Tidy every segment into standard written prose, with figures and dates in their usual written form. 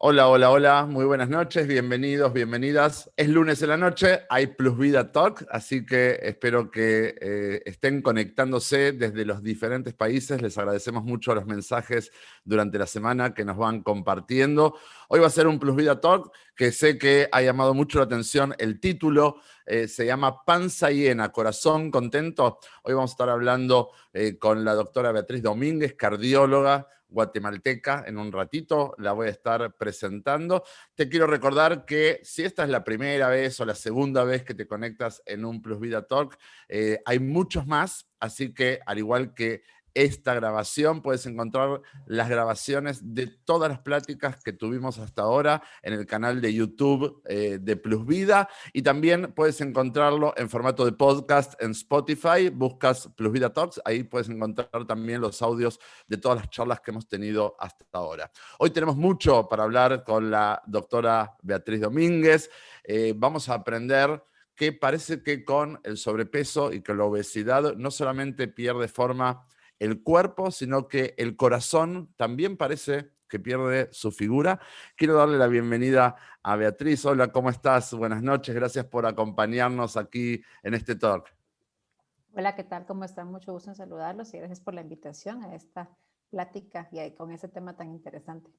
Hola, hola, hola, muy buenas noches, bienvenidos, bienvenidas. Es lunes en la noche, hay Plus Vida Talk, así que espero que estén conectándose desde los diferentes países. Les agradecemos mucho los mensajes durante la semana que nos van compartiendo. Hoy va a ser un Plus Vida Talk que sé que ha llamado mucho la atención el título. Se llama Panza Llena, Corazón Contento. Hoy vamos a estar hablando con la doctora Beatriz Domínguez, cardióloga guatemalteca. En un ratito la voy a estar presentando. Te quiero recordar que si esta es la primera vez o la segunda vez que te conectas en un Plus Vida Talk, hay muchos más, así que al igual que esta grabación, puedes encontrar las grabaciones de todas las pláticas que tuvimos hasta ahora en el canal de YouTube de Plus Vida, y también puedes encontrarlo en formato de podcast en Spotify. Buscas Plus Vida Talks, ahí puedes encontrar también los audios de todas las charlas que hemos tenido hasta ahora. Hoy tenemos mucho para hablar con la doctora Beatriz Domínguez. Vamos a aprender que parece que con el sobrepeso y con la obesidad no solamente pierde forma el cuerpo, sino que el corazón también parece que pierde su figura. Quiero darle la bienvenida a Beatriz. Hola, ¿cómo estás? Buenas noches, gracias por acompañarnos aquí en este talk. Hola, ¿qué tal? ¿Cómo están? Mucho gusto en saludarlos y gracias por la invitación a esta plática y con ese tema tan interesante.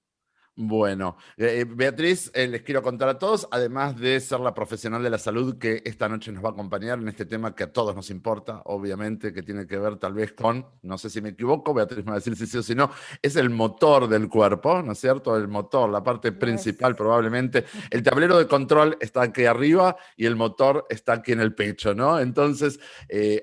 Bueno, Beatriz, les quiero contar a todos, además de ser la profesional de la salud que esta noche nos va a acompañar en este tema que a todos nos importa, obviamente, que tiene que ver tal vez con, no sé si me equivoco, Beatriz me va a decir si sí o si no, es el motor del cuerpo, ¿no es cierto? El motor, la parte Lo principal es. probablemente. El tablero de control está aquí arriba y el motor está aquí en el pecho, ¿no? Entonces,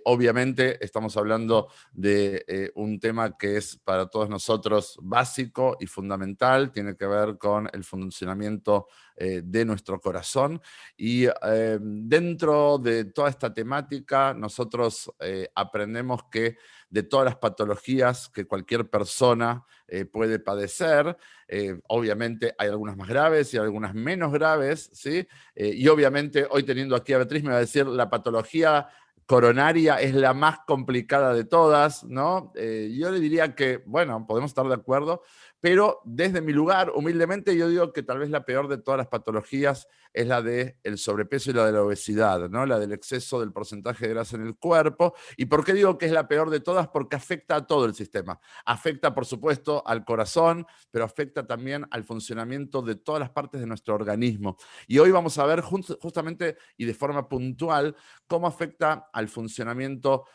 obviamente estamos hablando de un tema que es para todos nosotros básico y fundamental, tiene que ver con el funcionamiento de nuestro corazón. Y dentro de toda esta temática, nosotros aprendemos que de todas las patologías que cualquier persona puede padecer, obviamente hay algunas más graves y algunas menos graves, ¿sí? Y obviamente hoy teniendo aquí a Beatriz me va a decir la patología coronaria es la más complicada de todas, ¿no? Yo le diría que, bueno, podemos estar de acuerdo, pero desde mi lugar, humildemente, yo digo que tal vez la peor de todas las patologías es la del sobrepeso y la de la obesidad, ¿no? La del exceso del porcentaje de grasa en el cuerpo. ¿Y por qué digo que es la peor de todas? Porque afecta a todo el sistema. Afecta, por supuesto, al corazón, pero afecta también al funcionamiento de todas las partes de nuestro organismo. Y hoy vamos a ver justamente y de forma puntual cómo afecta al funcionamiento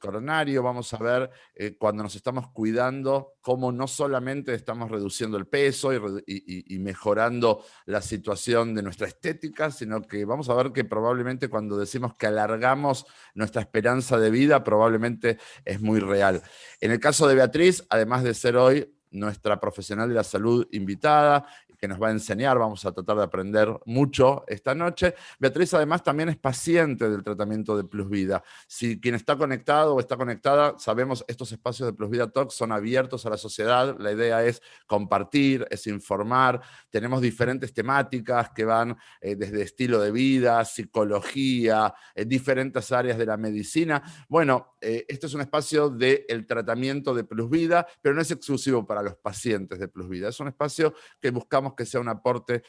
coronario. Vamos a ver cuando nos estamos cuidando, cómo no solamente estamos reduciendo el peso y mejorando la situación de nuestra estética, sino que vamos a ver que probablemente cuando decimos que alargamos nuestra esperanza de vida, probablemente es muy real. En el caso de Beatriz, además de ser hoy nuestra profesional de la salud invitada, que nos va a enseñar, vamos a tratar de aprender mucho esta noche. Beatriz además también es paciente del tratamiento de Plus Vida. Si quien está conectado o está conectada, sabemos estos espacios de Plus Vida Talk son abiertos a la sociedad. La idea es compartir, es informar. Tenemos diferentes temáticas que van desde estilo de vida, psicología, diferentes áreas de la medicina. Bueno, este es un espacio del tratamiento de Plus Vida, pero no es exclusivo para los pacientes de Plus Vida. Es un espacio que buscamos que sea un aporte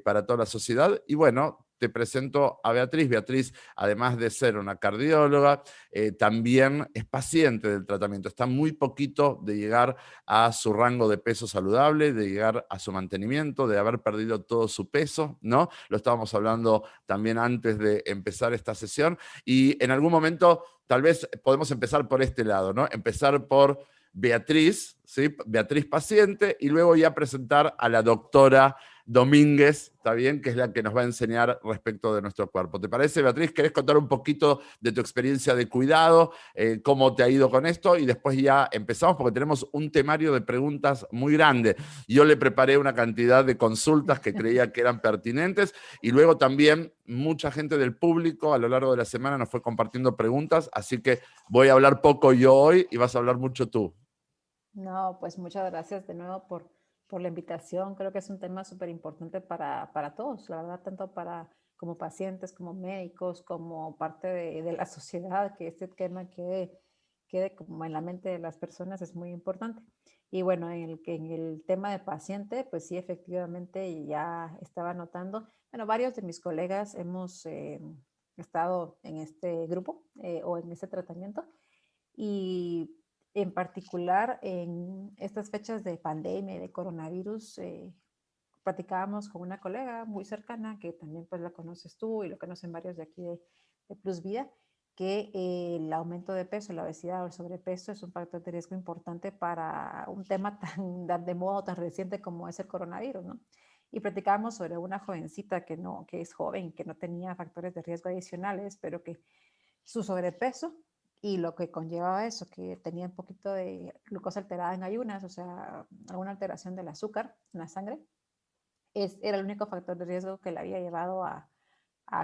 para toda la sociedad. Y bueno, te presento a Beatriz. Beatriz, además de ser una cardióloga, también es paciente del tratamiento. Está muy poquito de llegar a su rango de peso saludable, de llegar a su mantenimiento, de haber perdido todo su peso, ¿no? Lo estábamos hablando también antes de empezar esta sesión. Y en algún momento, tal vez podemos empezar por este lado, ¿no? Empezar por Beatriz, ¿sí? Beatriz paciente, y luego ya presentar a la doctora Domínguez, ¿está bien? Que es la que nos va a enseñar respecto de nuestro cuerpo. ¿Te parece, Beatriz? ¿Querés contar un poquito de tu experiencia de cuidado? ¿Cómo te ha ido con esto? Y después ya empezamos porque tenemos un temario de preguntas muy grande. Yo le preparé una cantidad de consultas que creía que eran pertinentes y luego también mucha gente del público a lo largo de la semana nos fue compartiendo preguntas, así que voy a hablar poco yo hoy y vas a hablar mucho tú. No, pues muchas gracias de nuevo por la invitación. Creo que es un tema súper importante para todos, la verdad, tanto para como pacientes, como médicos, como parte de la sociedad, que este tema quede quede como en la mente de las personas es muy importante. Y bueno, en el tema de paciente, pues sí, efectivamente ya estaba notando, bueno, varios de mis colegas hemos estado en este grupo o en este tratamiento y en particular en estas fechas de pandemia y de coronavirus, platicábamos con una colega muy cercana, que también pues la conoces tú y lo conocen varios de aquí de Plus Vida, que el aumento de peso, la obesidad o el sobrepeso es un factor de riesgo importante para un tema tan de moda, tan reciente como es el coronavirus, ¿no? Y platicábamos sobre una jovencita que no, que es joven, que no tenía factores de riesgo adicionales, pero que su sobrepeso y lo que conllevaba eso, que tenía un poquito de glucosa alterada en ayunas, o sea, alguna alteración del azúcar en la sangre, era el único factor de riesgo que le había llevado a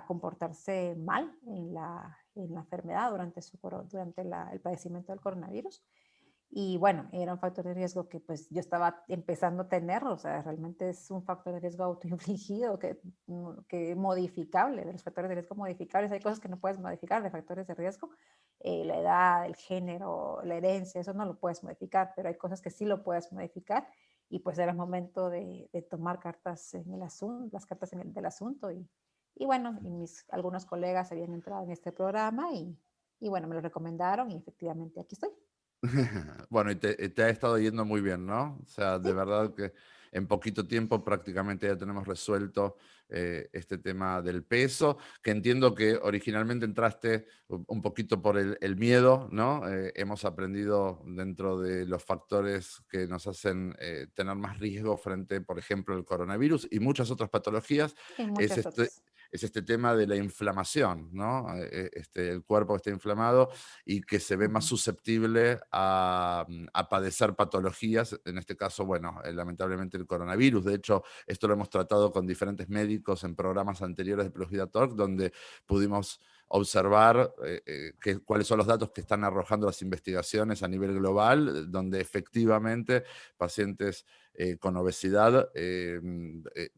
comportarse mal en la enfermedad durante el padecimiento del coronavirus. Y bueno, era un factor de riesgo que pues yo estaba empezando a tener, o sea, realmente es un factor de riesgo autoinfligido que modificable, de los factores de riesgo modificables. Hay cosas que no puedes modificar de factores de riesgo, la edad, el género, la herencia, eso no lo puedes modificar, pero hay cosas que sí lo puedes modificar y pues era el momento de tomar cartas en el asunto, las cartas del asunto y bueno, y algunos colegas habían entrado en este programa y bueno, me lo recomendaron y efectivamente aquí estoy. Bueno, y te ha estado yendo muy bien, ¿no? O sea, de Sí, verdad que en poquito tiempo prácticamente ya tenemos resuelto este tema del peso, que entiendo que originalmente entraste un poquito por el miedo, ¿no? Hemos aprendido dentro de los factores que nos hacen tener más riesgo frente, por ejemplo, al coronavirus y muchas otras patologías, y es muchas este, otras. es este tema de la inflamación, ¿no? El cuerpo que está inflamado y que se ve más Ujú. susceptible a padecer patologías, en este caso, bueno, lamentablemente el coronavirus. De hecho, esto lo hemos tratado con diferentes médicos en programas anteriores de Plus Vida Talk, donde pudimos observar cuáles son los datos que están arrojando las investigaciones a nivel global, donde efectivamente pacientes con obesidad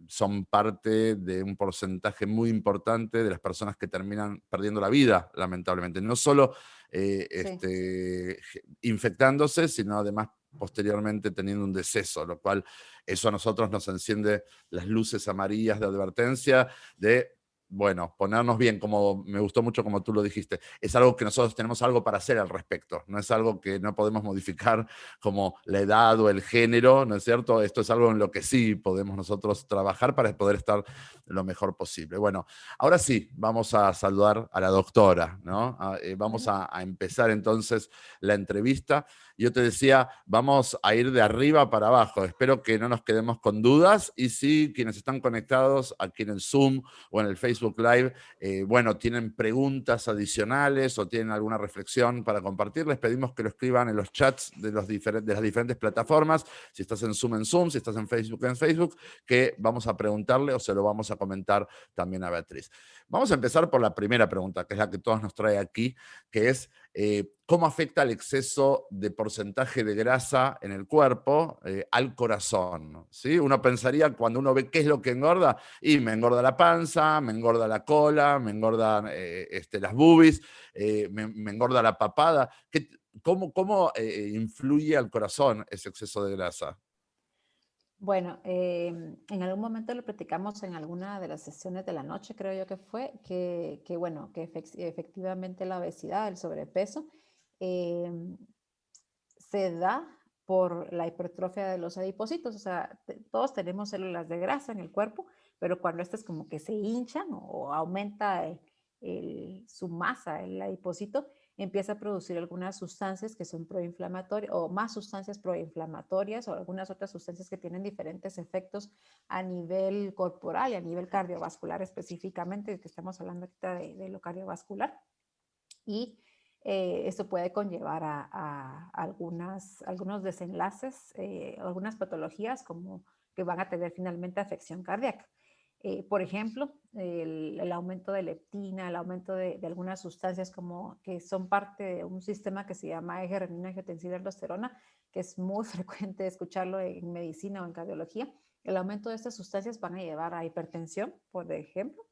son parte de un porcentaje muy importante de las personas que terminan perdiendo la vida, lamentablemente. No solo Sí, infectándose, sino además posteriormente teniendo un deceso, lo cual eso a nosotros nos enciende las luces amarillas de advertencia de, bueno, ponernos bien, como me gustó mucho como tú lo dijiste, es algo que nosotros tenemos algo para hacer al respecto, no es algo que no podemos modificar como la edad o el género, ¿no es cierto? Esto es algo en lo que sí podemos nosotros trabajar para poder estar lo mejor posible. Bueno, ahora sí, vamos a saludar a la doctora, ¿no? Vamos bueno. a empezar entonces la entrevista. Yo te decía, vamos a ir de arriba para abajo. Espero que no nos quedemos con dudas y si quienes están conectados aquí en el Zoom o en el Facebook Live, bueno, tienen preguntas adicionales o tienen alguna reflexión para compartir, les pedimos que lo escriban en los chats de las diferentes plataformas. Si estás en Zoom, si estás en Facebook, que vamos a preguntarle o se lo vamos a comentar también a Beatriz. Vamos a empezar por la primera pregunta, que es la que todos nos trae aquí, que es cómo afecta el exceso de porcentaje de grasa en el cuerpo al corazón. ¿Sí? Uno pensaría cuando uno ve qué es lo que engorda, y me engorda la panza, me engorda la cola, me engordan las boobies, me engorda la papada. ¿Cómo influye al corazón ese exceso de grasa? Bueno, en algún momento lo platicamos en alguna de las sesiones de la noche, creo yo que fue, que bueno, que efectivamente la obesidad, el sobrepeso, em, se da por la hipertrofia de los adipocitos. O sea, todos tenemos células de grasa en el cuerpo, pero cuando estas como que se hinchan o aumenta su masa, el adipocito, empieza a producir algunas sustancias que son proinflamatorias o más sustancias proinflamatorias o algunas otras sustancias que tienen diferentes efectos a nivel corporal y a nivel cardiovascular específicamente, que estamos hablando ahorita de lo cardiovascular. Y esto puede conllevar a algunos desenlaces, algunas patologías como que van a tener finalmente afección cardíaca. Por ejemplo, el aumento de leptina, el aumento de algunas sustancias como que son parte de un sistema que se llama eje renina-angiotensina-aldosterona, que es muy frecuente escucharlo en medicina o en cardiología. El aumento de estas sustancias van a llevar a hipertensión, por ejemplo,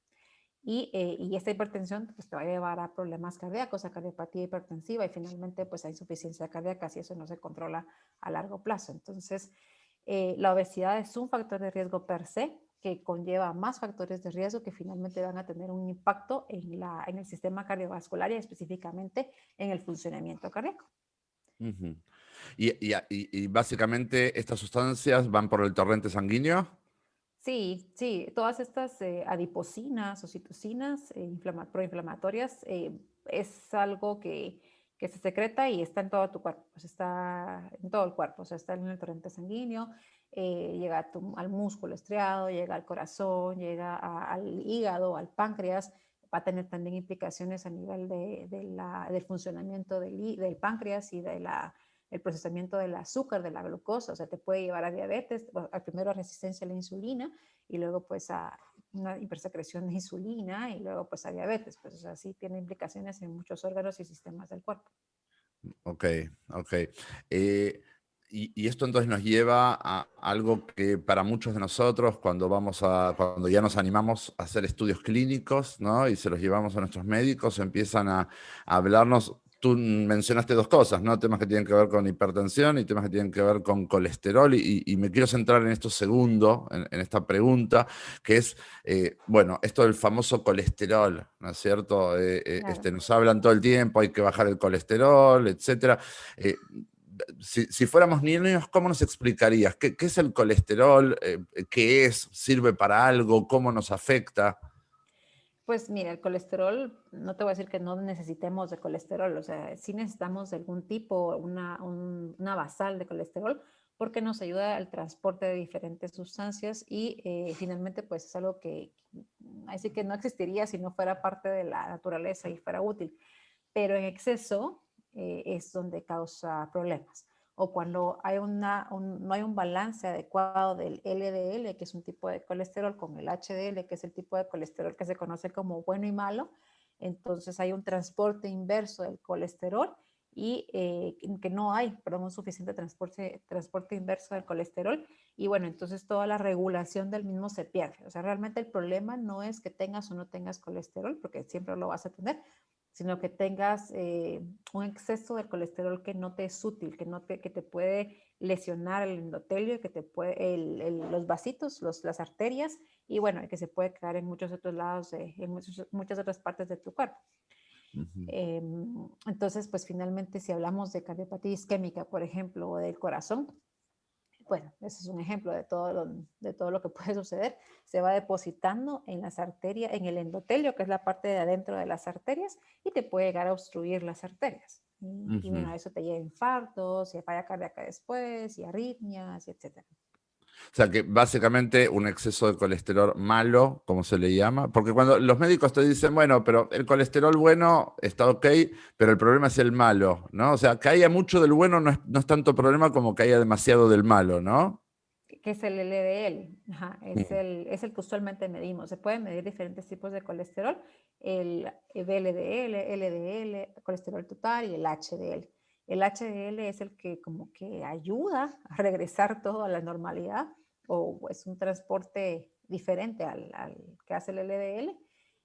y esta hipertensión pues, te va a llevar a problemas cardíacos, a cardiopatía hipertensiva y finalmente pues a insuficiencia cardíaca si eso no se controla a largo plazo. Entonces, la obesidad es un factor de riesgo per se que conlleva más factores de riesgo que finalmente van a tener un impacto en el sistema cardiovascular y específicamente en el funcionamiento cardíaco. Ujú. Y básicamente estas sustancias van por el torrente sanguíneo. Sí, sí, todas estas adiposinas o citocinas proinflamatorias es algo que se secreta y está en todo tu cuerpo, pues está en todo el cuerpo, o sea, está en el torrente sanguíneo, llega al músculo estriado, llega al corazón, llega al hígado, al páncreas, va a tener también implicaciones a nivel del funcionamiento del páncreas y el procesamiento del azúcar, de la glucosa, o sea, te puede llevar a diabetes, primero a resistencia a la insulina y luego pues a una hipersecreción de insulina y luego pues a diabetes, pues o sea, sí tiene implicaciones en muchos órganos y sistemas del cuerpo. Ok, ok. Y esto entonces nos lleva a algo que para muchos de nosotros, cuando ya nos animamos a hacer estudios clínicos, ¿no? Y se los llevamos a nuestros médicos, empiezan a hablarnos. Tú mencionaste dos cosas, ¿no? Temas que tienen que ver con hipertensión y temas que tienen que ver con colesterol. Y me quiero centrar en esto segundo, en esta pregunta, que es, bueno, esto del famoso colesterol, ¿no es cierto? Claro. Nos hablan todo el tiempo, hay que bajar el colesterol, etcétera. Eh, si fuéramos niños, ¿cómo nos explicarías? ¿Qué es el colesterol? ¿Qué es? ¿Sirve para algo? ¿Cómo nos afecta? Pues mira, el colesterol, no te voy a decir que no necesitemos de colesterol, o sea, sí necesitamos de algún tipo, una basal de colesterol, porque nos ayuda al transporte de diferentes sustancias y finalmente pues es algo que así que no existiría si no fuera parte de la naturaleza y fuera útil, pero en exceso es donde causa problemas. O cuando hay no hay un balance adecuado del LDL, que es un tipo de colesterol, con el HDL, que es el tipo de colesterol que se conoce como bueno y malo, entonces hay un transporte inverso del colesterol y que no hay, perdón, un suficiente transporte inverso del colesterol y bueno, entonces toda la regulación del mismo se pierde. O sea, realmente el problema no es que tengas o no tengas colesterol, porque siempre lo vas a tener, sino que tengas un exceso de colesterol que no te es útil, que te puede lesionar el endotelio, que te puede, los vasitos, las arterias, y bueno, que se puede quedar en muchos otros lados, en muchas otras partes de tu cuerpo. Uh -huh. Entonces, pues finalmente, si hablamos de cardiopatía isquémica, por ejemplo, o del corazón, bueno, ese es un ejemplo de todo lo que puede suceder. Se va depositando en las arterias, en el endotelio, que es la parte de adentro de las arterias, y te puede llegar a obstruir las arterias. Y bueno, eso te lleva a infartos, y a falla cardíaca después, y arritmias, y etcétera. O sea que básicamente un exceso de colesterol malo, como se le llama, porque cuando los médicos te dicen, bueno, pero el colesterol bueno está ok, pero el problema es el malo, ¿no? O sea, que haya mucho del bueno no es tanto problema como que haya demasiado del malo, ¿no? Que es el LDL, ajá, es el que usualmente medimos. Se pueden medir diferentes tipos de colesterol, el VLDL, LDL, colesterol total y el HDL. El HDL es el que como que ayuda a regresar todo a la normalidad o es un transporte diferente al que hace el LDL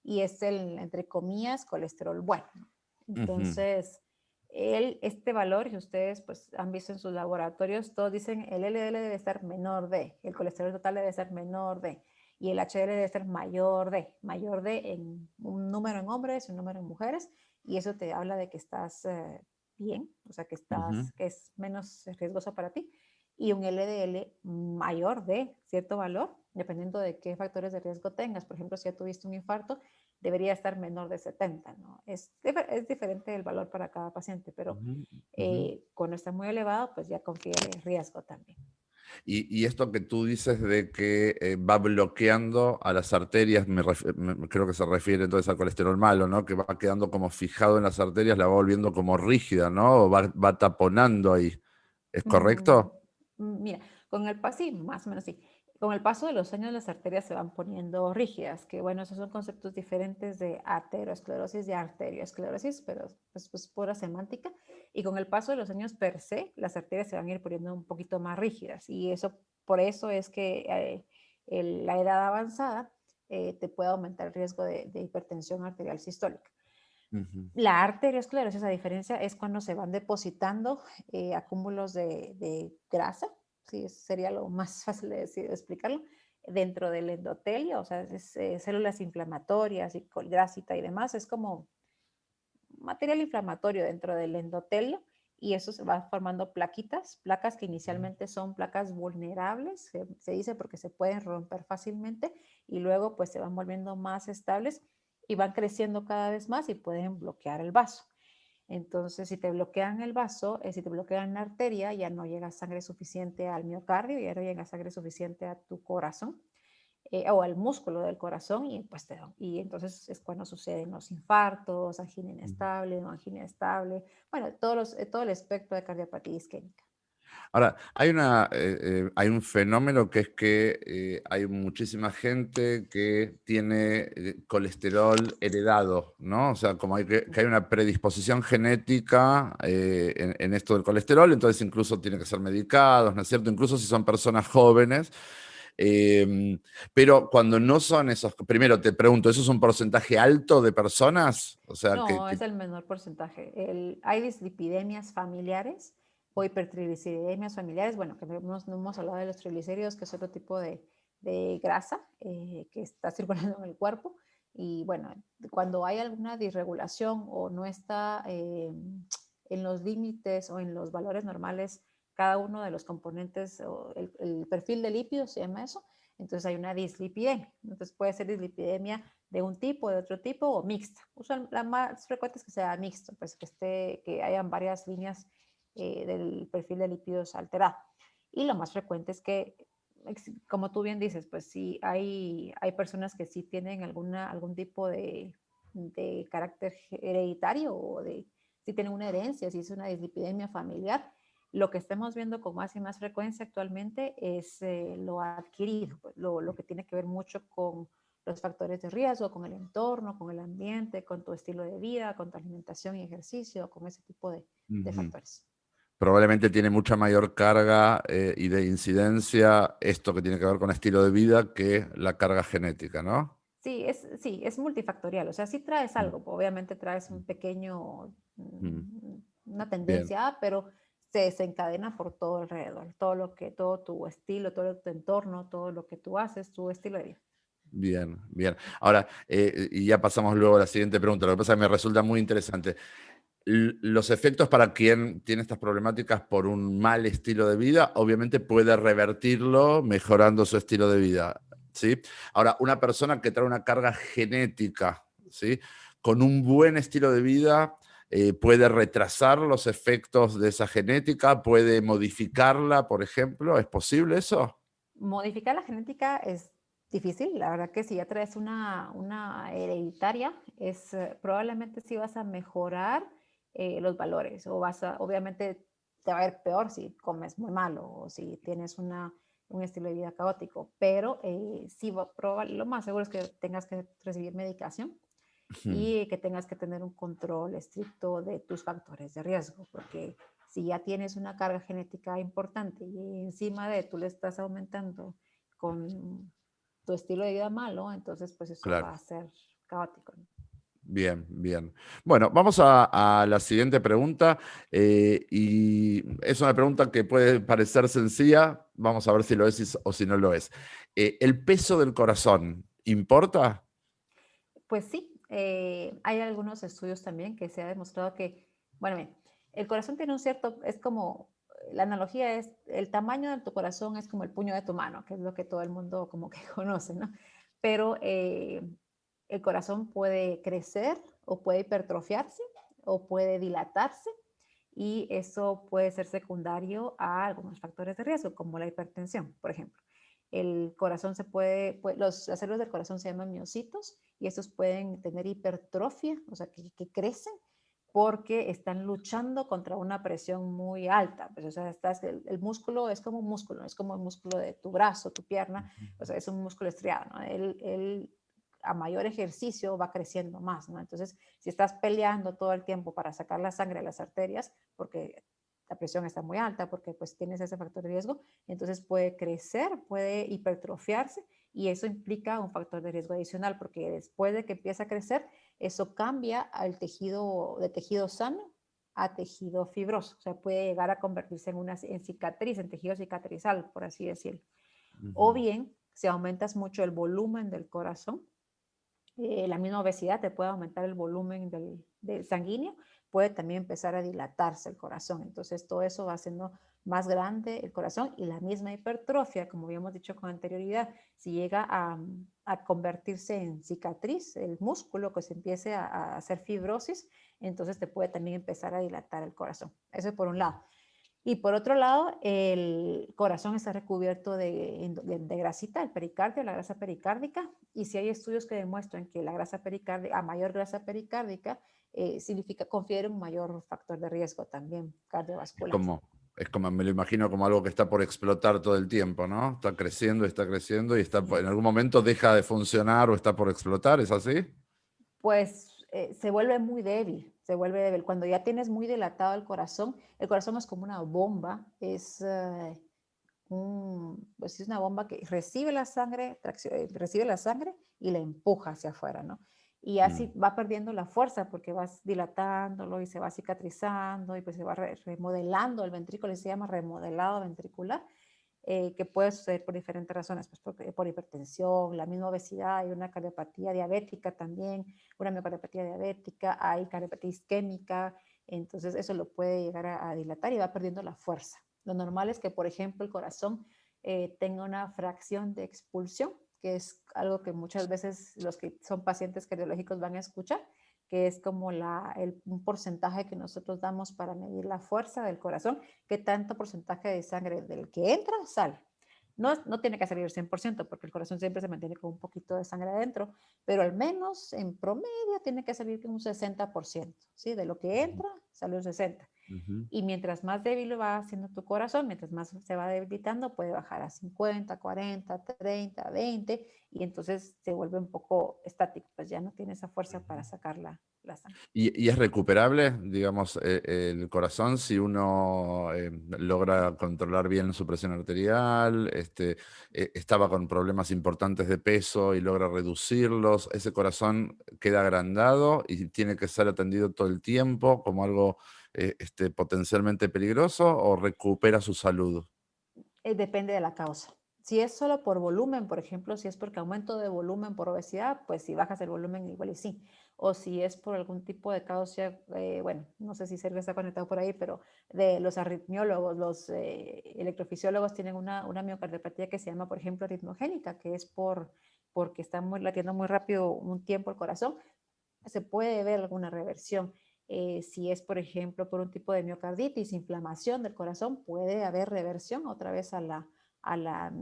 y es el, entre comillas, colesterol bueno. Uh -huh. Entonces, este valor, si ustedes pues, han visto en sus laboratorios, todos dicen el LDL debe estar menor de, el colesterol total debe ser menor de, y el HDL debe ser mayor de en un número en hombres y un número en mujeres, y eso te habla de que estás bien, o sea, Uh -huh. que es menos riesgoso para ti, y un LDL mayor de cierto valor, dependiendo de qué factores de riesgo tengas. Por ejemplo, si ya tuviste un infarto, debería estar menor de 70, ¿no? Es diferente el valor para cada paciente, Uh pero -huh. Uh -huh. cuando está muy elevado, pues ya confiere riesgo también. Y esto que tú dices de que va bloqueando a las arterias, creo que se refiere entonces al colesterol malo, ¿no? Que va quedando como fijado en las arterias, la va volviendo como rígida, ¿no? O va taponando ahí. ¿Es Mm, correcto? Mira, con el paso, sí, más o menos sí. Con el paso de los años las arterias se van poniendo rígidas, que bueno, esos son conceptos diferentes de aterosclerosis y arteriosclerosis, pero pues pura semántica. Y con el paso de los años per se, las arterias se van a ir poniendo un poquito más rígidas. Y eso, por eso es que la edad avanzada, te puede aumentar el riesgo de hipertensión arterial sistólica. Ujú. La arteriosclerosis, a diferencia, es cuando se van depositando acúmulos de grasa, sí, sería lo más fácil de explicarlo, dentro del endotelio, o sea, células inflamatorias y grasita y demás, es como material inflamatorio dentro del endotelio y eso se va formando plaquitas, placas que inicialmente son placas vulnerables, se dice porque se pueden romper fácilmente y luego pues se van volviendo más estables y van creciendo cada vez más y pueden bloquear el vaso. Entonces, si te bloquean el vaso, si te bloquean la arteria, ya no llega sangre suficiente al miocardio, ya no llega sangre suficiente a tu corazón o al músculo del corazón y, pues, y entonces es cuando suceden los infartos, angina Ujú. inestable, no angina estable, bueno, todo el espectro de cardiopatía isquémica. Ahora, hay un fenómeno que es que hay muchísima gente que tiene colesterol heredado, ¿no? O sea, como que hay una predisposición genética en esto del colesterol, entonces incluso tienen que ser medicados, ¿no es cierto? Incluso si son personas jóvenes. eh, pero cuando no son esos, primero te pregunto, ¿eso es un porcentaje alto de personas? O sea, No, es el menor porcentaje. Hay dislipidemias familiares o hipertrigliceridemias familiares. Bueno, que no hemos hablado de los triglicéridos, que es otro tipo de grasa que está circulando en el cuerpo. Y bueno, cuando hay alguna disregulación o no está en los límites o en los valores normales, cada uno de los componentes o el perfil de lípidos, se llama eso, entonces hay una dislipidemia. Entonces puede ser dislipidemia de un tipo, de otro tipo o mixta. La más frecuente es que sea mixto, pues que hayan varias líneas del perfil de lípidos alterado. Y lo más frecuente es que, como tú bien dices, pues sí hay personas que sí tienen algún tipo de carácter hereditario o si tienen una herencia, si es una dislipidemia familiar. Lo que estamos viendo con más y más frecuencia actualmente es lo adquirido, pues, lo que tiene que ver mucho con los factores de riesgo, con el entorno, con el ambiente, con tu estilo de vida, con tu alimentación y ejercicio, con ese tipo de ujú, factores. probablemente tiene mucha mayor carga y de incidencia esto que tiene que ver con estilo de vida que la carga genética, ¿no? Sí, es multifactorial, o sea, si traes Mm, algo, obviamente traes un pequeño, mm, una bien, tendencia A, pero se desencadena por todo alrededor, todo tu estilo, todo tu entorno, todo lo que tú haces, tu estilo de vida. bien, bien. Ahora, y ya pasamos luego a la siguiente pregunta, lo que pasa es que me resulta muy interesante. Los efectos para quien tiene estas problemáticas por un mal estilo de vida, obviamente puede revertirlo mejorando su estilo de vida, ¿sí? Ahora, una persona que trae una carga genética, ¿sí? Con un buen estilo de vida, puede retrasar los efectos de esa genética, puede modificarla, por ejemplo. ¿Es posible eso? Modificar la genética es difícil, la verdad que si ya traes una hereditaria, probablemente sí vas a mejorar los valores o obviamente te va a ir peor si comes muy malo o si tienes un estilo de vida caótico, pero sí lo más seguro es que tengas que recibir medicación Ujú. y que tengas que tener un control estricto de tus factores de riesgo, porque si ya tienes una carga genética importante y encima de tú le estás aumentando con tu estilo de vida malo, entonces pues eso va Claro. a ser caótico, ¿no? Bien, bien. Bueno, vamos a la siguiente pregunta. Y es una pregunta que puede parecer sencilla. Vamos a ver si lo es o si no lo es. ¿El peso del corazón importa? Pues sí, hay algunos estudios también que se ha demostrado que, bueno, mira, el corazón tiene un cierto, es como, la analogía es, el tamaño de tu corazón es como el puño de tu mano, que es lo que todo el mundo como que conoce, ¿no? Pero el corazón puede crecer o puede hipertrofiarse o puede dilatarse y eso puede ser secundario a algunos factores de riesgo, como la hipertensión, por ejemplo. El corazón las células del corazón se llaman miocitos y estos pueden tener hipertrofia, o sea, que crecen porque están luchando contra una presión muy alta. Pues, o sea, el músculo es como un músculo, es como el músculo de tu brazo, tu pierna, o sea, es un músculo estriado, ¿no? A mayor ejercicio va creciendo más, ¿no? Entonces, si estás peleando todo el tiempo para sacar la sangre a las arterias, porque la presión está muy alta, porque pues tienes ese factor de riesgo, entonces puede crecer, puede hipertrofiarse Y eso implica un factor de riesgo adicional, porque después de que empieza a crecer, eso cambia al tejido de tejido sano a tejido fibroso. O sea, puede llegar a convertirse en cicatriz, en tejido cicatrizal, por así decirlo. O Ujú. bien, si aumentas mucho el volumen del corazón, la misma obesidad te puede aumentar el volumen del sanguíneo, puede también empezar a dilatarse el corazón. Entonces, todo eso va haciendo más grande el corazón, y la misma hipertrofia, como habíamos dicho con anterioridad, si llega a convertirse en cicatriz, el músculo que se empiece a hacer fibrosis, entonces te puede también empezar a dilatar el corazón. Eso es por un lado. Y por otro lado, el corazón está recubierto de grasita, el pericardio, la grasa pericárdica. Y si hay estudios que demuestran que la grasa pericárdica, a mayor grasa pericárdica, confiere un mayor factor de riesgo también Es cardiovascular. como, es como, me lo imagino como algo que está por explotar todo el tiempo, ¿no? Está creciendo y en algún momento deja de funcionar o está por explotar, ¿es así? Pues se vuelve muy débil, se vuelve débil. Cuando ya tienes muy dilatado el corazón es como una bomba, pues es una bomba que recibe la sangre y la empuja hacia afuera, ¿no? Y Mm. así va perdiendo la fuerza porque vas dilatándolo y se va cicatrizando y pues se va remodelando el ventrículo, se llama remodelado ventricular, que puede suceder por diferentes razones, pues por hipertensión, la misma obesidad, hay una cardiopatía diabética también, una miocardiopatía diabética, hay cardiopatía isquémica, entonces eso lo puede llegar a dilatar y va perdiendo la fuerza. Lo normal es que, por ejemplo, el corazón tenga una fracción de expulsión, que es algo que muchas veces los que son pacientes cardiológicos van a escuchar, que es como un porcentaje que nosotros damos para medir la fuerza del corazón, qué tanto porcentaje de sangre del que entra sale. No tiene que salir el 100% porque el corazón siempre se mantiene con un poquito de sangre adentro, pero al menos en promedio tiene que salir con un 60%, ¿sí? De lo que entra, sale un 60%. Ujú. Y mientras más débil va haciendo tu corazón, mientras más se va debilitando, puede bajar a 50, 40, 30, 20, y entonces se vuelve un poco estático, pues ya no tiene esa fuerza para sacar la sangre. Y es recuperable, digamos, el corazón si uno logra controlar bien su presión arterial, estaba con problemas importantes de peso y logra reducirlos, ese corazón queda agrandado y tiene que ser atendido todo el tiempo como algo potencialmente peligroso o recupera su salud. Depende de la causa. Si es solo por volumen, por ejemplo, si es porque aumento de volumen por obesidad, pues si bajas el volumen igual y sí. O si es por algún tipo de causa, bueno, no sé si Sergio está conectado por ahí, pero de los arritmiólogos, los electrofisiólogos tienen una miocardiopatía que se llama, por ejemplo, arritmogénica, que es porque está latiendo muy rápido un tiempo el corazón, se puede ver alguna reversión. Si es, por ejemplo, por un tipo de miocarditis, inflamación del corazón, puede haber reversión otra vez a la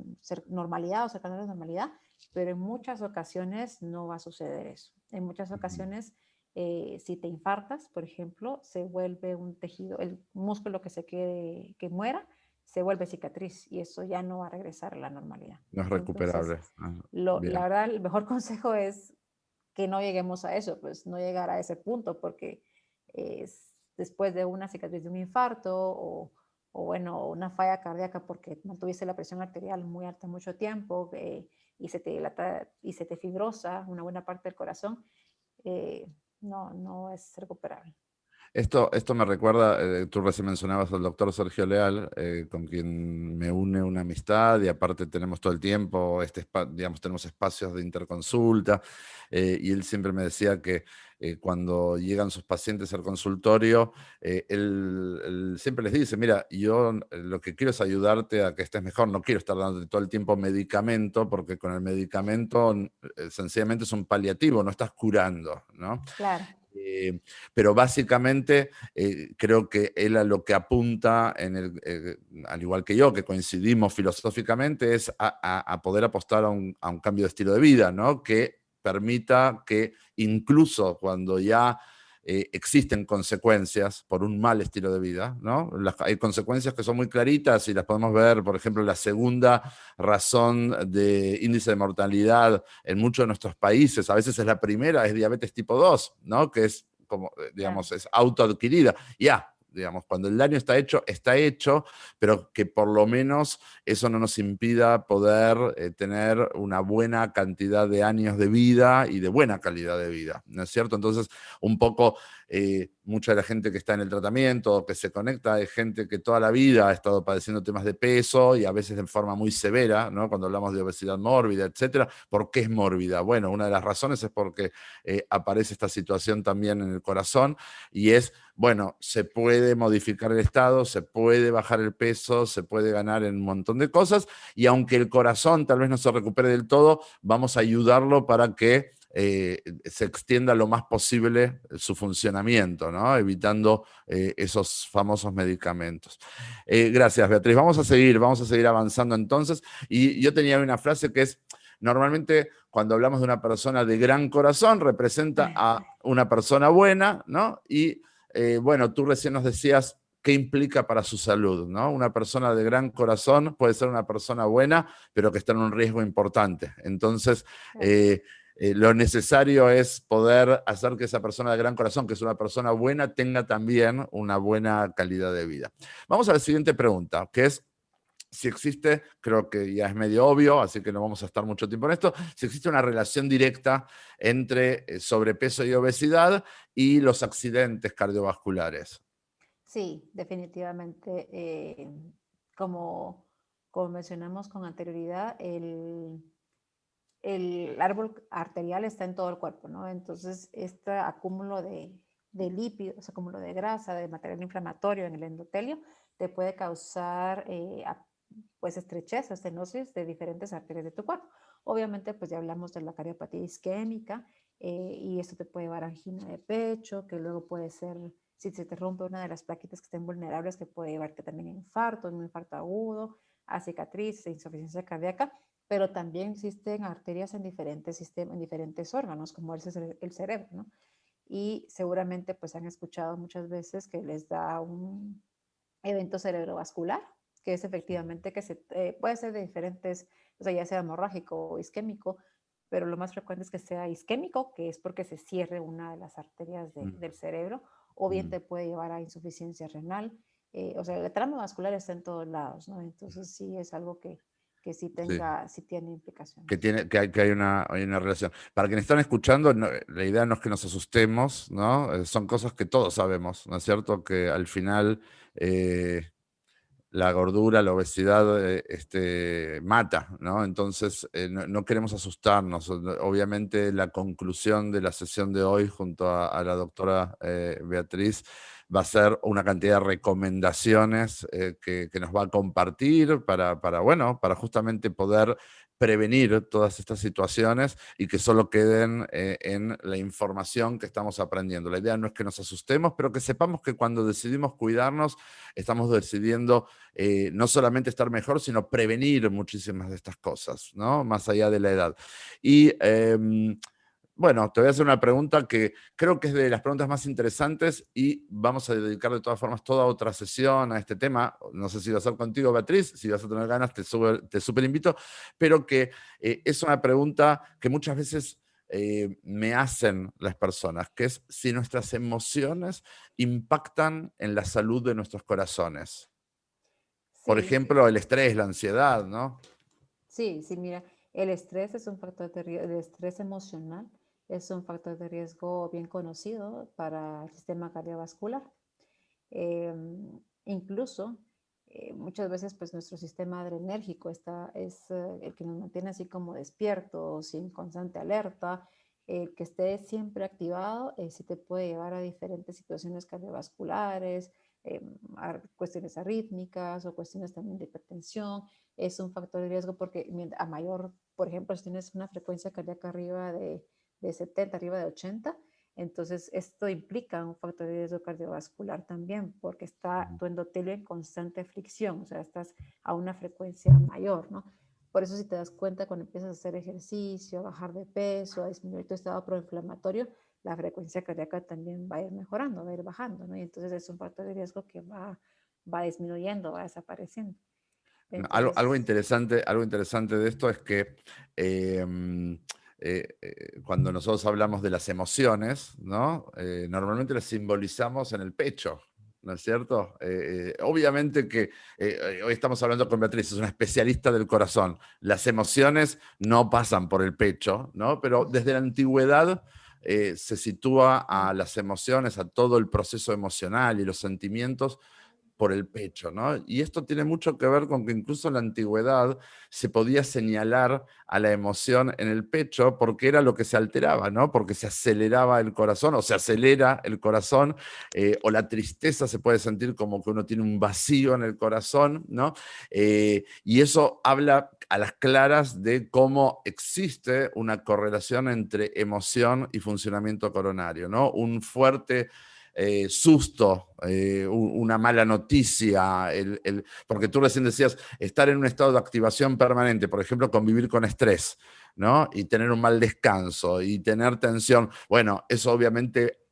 normalidad o cercana a la normalidad, pero en muchas ocasiones no va a suceder eso. En muchas Ujú. ocasiones, si te infartas, por ejemplo, se vuelve un tejido, el músculo que muera, se vuelve cicatriz y eso ya no va a regresar a la normalidad. No es Entonces, recuperable. Ah, la bien. verdad, el mejor consejo es que no lleguemos a eso, pues no llegar a ese punto, porque después de una cicatriz de un infarto o bueno, una falla cardíaca porque mantuviste la presión arterial muy alta mucho tiempo, y se te dilata y se te fibrosa una buena parte del corazón, eh, no es recuperable. Esto me recuerda, tú recién mencionabas al doctor Sergio Leal, con quien me une una amistad y aparte tenemos todo el tiempo, digamos, tenemos espacios de interconsulta, y él siempre me decía que cuando llegan sus pacientes al consultorio, él siempre les dice, mira, yo lo que quiero es ayudarte a que estés mejor, no quiero estar dando todo el tiempo medicamento, porque con el medicamento sencillamente es un paliativo, no estás curando, ¿no? Claro, Pero básicamente creo que él a lo que apunta, al igual que yo, que coincidimos filosóficamente, es a poder apostar a un cambio de estilo de vida, ¿no? Que permita que incluso cuando ya existen consecuencias por un mal estilo de vida, ¿no? Hay consecuencias que son muy claritas y las podemos ver, por ejemplo, la segunda razón de índice de mortalidad en muchos de nuestros países, a veces es la primera, es diabetes tipo 2, ¿no? Que es como, claro. digamos, es autoadquirida. Ya, digamos, cuando el daño está hecho, pero que por lo menos eso no nos impida poder tener una buena cantidad de años de vida y de buena calidad de vida, ¿no es cierto? Entonces, un poco, mucha de la gente que está en el tratamiento, que se conecta, es gente que toda la vida ha estado padeciendo temas de peso y a veces de forma muy severa, ¿no? Cuando hablamos de obesidad mórbida, etcétera. ¿Por qué es mórbida? Bueno, una de las razones es porque aparece esta situación también en el corazón y es, bueno, se puede modificar el estado, se puede bajar el peso, se puede ganar en un montón de cosas y aunque el corazón tal vez no se recupere del todo, vamos a ayudarlo para que se extienda lo más posible su funcionamiento, ¿no? Evitando esos famosos medicamentos. Gracias, Beatriz. Vamos a seguir avanzando entonces. Y yo tenía una frase que es, normalmente cuando hablamos de una persona de gran corazón, representa a una persona buena, ¿no? Y bueno, tú recién nos decías qué implica para su salud, ¿no? Una persona de gran corazón puede ser una persona buena, pero que está en un riesgo importante. Entonces, lo necesario es poder hacer que esa persona de gran corazón, que es una persona buena, tenga también una buena calidad de vida. Vamos a la siguiente pregunta, que es si existe, creo que ya es medio obvio, así que no vamos a estar mucho tiempo en esto, si existe una relación directa entre sobrepeso y obesidad y los accidentes cardiovasculares. Sí, definitivamente. Como, como mencionamos con anterioridad, el árbol arterial está en todo el cuerpo, ¿no? Entonces, este acúmulo de lípidos, acúmulo de grasa, de material inflamatorio en el endotelio, te puede causar pues estrechez o estenosis de diferentes arterias de tu cuerpo. Obviamente, pues ya hablamos de la cardiopatía isquémica y esto te puede llevar a angina de pecho, que luego puede ser, si se te rompe una de las plaquitas que estén vulnerables, que puede llevarte también a infarto, un infarto agudo, a cicatrices, insuficiencia cardíaca, pero también existen arterias en diferentes sistemas, en diferentes órganos, como el cerebro, ¿no? Y seguramente pues han escuchado muchas veces que les da un evento cerebrovascular, que es efectivamente que puede ser de diferentes, o sea, ya sea hemorrágico o isquémico, pero lo más frecuente es que sea isquémico, que es porque se cierre una de las arterias del cerebro, o bien te puede llevar a insuficiencia renal. O sea, el tramo vascular está en todos lados, ¿no? Entonces sí es algo que sí, Sí. sí tiene Que, implicaciones. que hay una relación. Para quienes están escuchando, la idea no es que nos asustemos, ¿no? Son cosas que todos sabemos, ¿no es cierto? Que al final la gordura, la obesidad mata, ¿no? Entonces no queremos asustarnos. Obviamente la conclusión de la sesión de hoy junto a la doctora Beatriz va a ser una cantidad de recomendaciones que nos va a compartir bueno, para justamente poder prevenir todas estas situaciones y que solo queden en la información que estamos aprendiendo. La idea no es que nos asustemos, pero que sepamos que cuando decidimos cuidarnos, estamos decidiendo no solamente estar mejor, sino prevenir muchísimas de estas cosas, ¿no? Más allá de la edad. Y bueno, te voy a hacer una pregunta que creo que es de las preguntas más interesantes y vamos a dedicar de todas formas toda otra sesión a este tema. No sé si va a ser contigo, Beatriz, si vas a tener ganas, te súper invito, pero que es una pregunta que muchas veces me hacen las personas, que es si nuestras emociones impactan en la salud de nuestros corazones. Por Sí, ejemplo, el estrés, la ansiedad, ¿no? sí, sí, mira, el estrés es un factor el estrés emocional es un factor de riesgo bien conocido para el sistema cardiovascular. Incluso muchas veces pues nuestro sistema adrenérgico es el que nos mantiene así como despiertos, sin constante alerta, el que esté siempre activado, sí te puede llevar a diferentes situaciones cardiovasculares, a cuestiones arrítmicas o cuestiones también de hipertensión. Es un factor de riesgo porque a mayor, por ejemplo, si tienes una frecuencia cardíaca arriba de 70, arriba de 80, entonces, esto implica un factor de riesgo cardiovascular también, porque está tu endotelio en constante fricción, o sea, estás a una frecuencia mayor, ¿no? Por eso, si te das cuenta, cuando empiezas a hacer ejercicio, a bajar de peso, a disminuir tu estado proinflamatorio, la frecuencia cardíaca también va a ir mejorando, va a ir bajando, ¿no? Y entonces es un factor de riesgo que va disminuyendo, va desapareciendo. Entonces, Algo interesante de esto es que cuando nosotros hablamos de las emociones, ¿no? Normalmente las simbolizamos en el pecho, ¿no es cierto? Obviamente que hoy estamos hablando con Beatriz, es una especialista del corazón. Las emociones no pasan por el pecho, ¿no? Pero desde la antigüedad se sitúa a las emociones, a todo el proceso emocional y los sentimientos por el pecho, ¿no? Y esto tiene mucho que ver con que incluso en la antigüedad se podía señalar a la emoción en el pecho porque era lo que se alteraba, ¿no? Porque se aceleraba el corazón o se acelera el corazón, o la tristeza se puede sentir como que uno tiene un vacío en el corazón, ¿no? Y eso habla a las claras de cómo existe una correlación entre emoción y funcionamiento coronario, ¿no? Un fuerte susto, una mala noticia, porque tú recién decías, estar en un estado de activación permanente, por ejemplo, convivir con estrés, ¿no? Y tener un mal descanso y tener tensión. Bueno, eso obviamente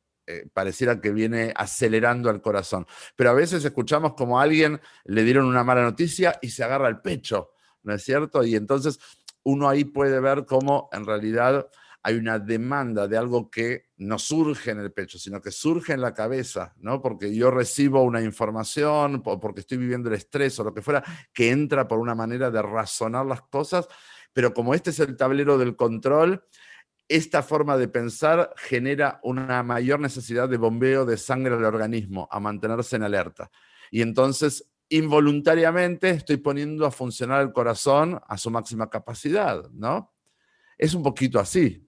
pareciera que viene acelerando al corazón. Pero a veces escuchamos como a alguien le dieron una mala noticia y se agarra el pecho, ¿no es cierto? Y entonces uno ahí puede ver cómo en realidad hay una demanda de algo que no surge en el pecho, sino que surge en la cabeza, ¿no? Porque yo recibo una información, o porque estoy viviendo el estrés o lo que fuera, que entra por una manera de razonar las cosas, pero como este es el tablero del control, esta forma de pensar genera una mayor necesidad de bombeo de sangre al organismo, a mantenerse en alerta. Y entonces, involuntariamente, estoy poniendo a funcionar el corazón a su máxima capacidad, ¿no? Es un poquito así.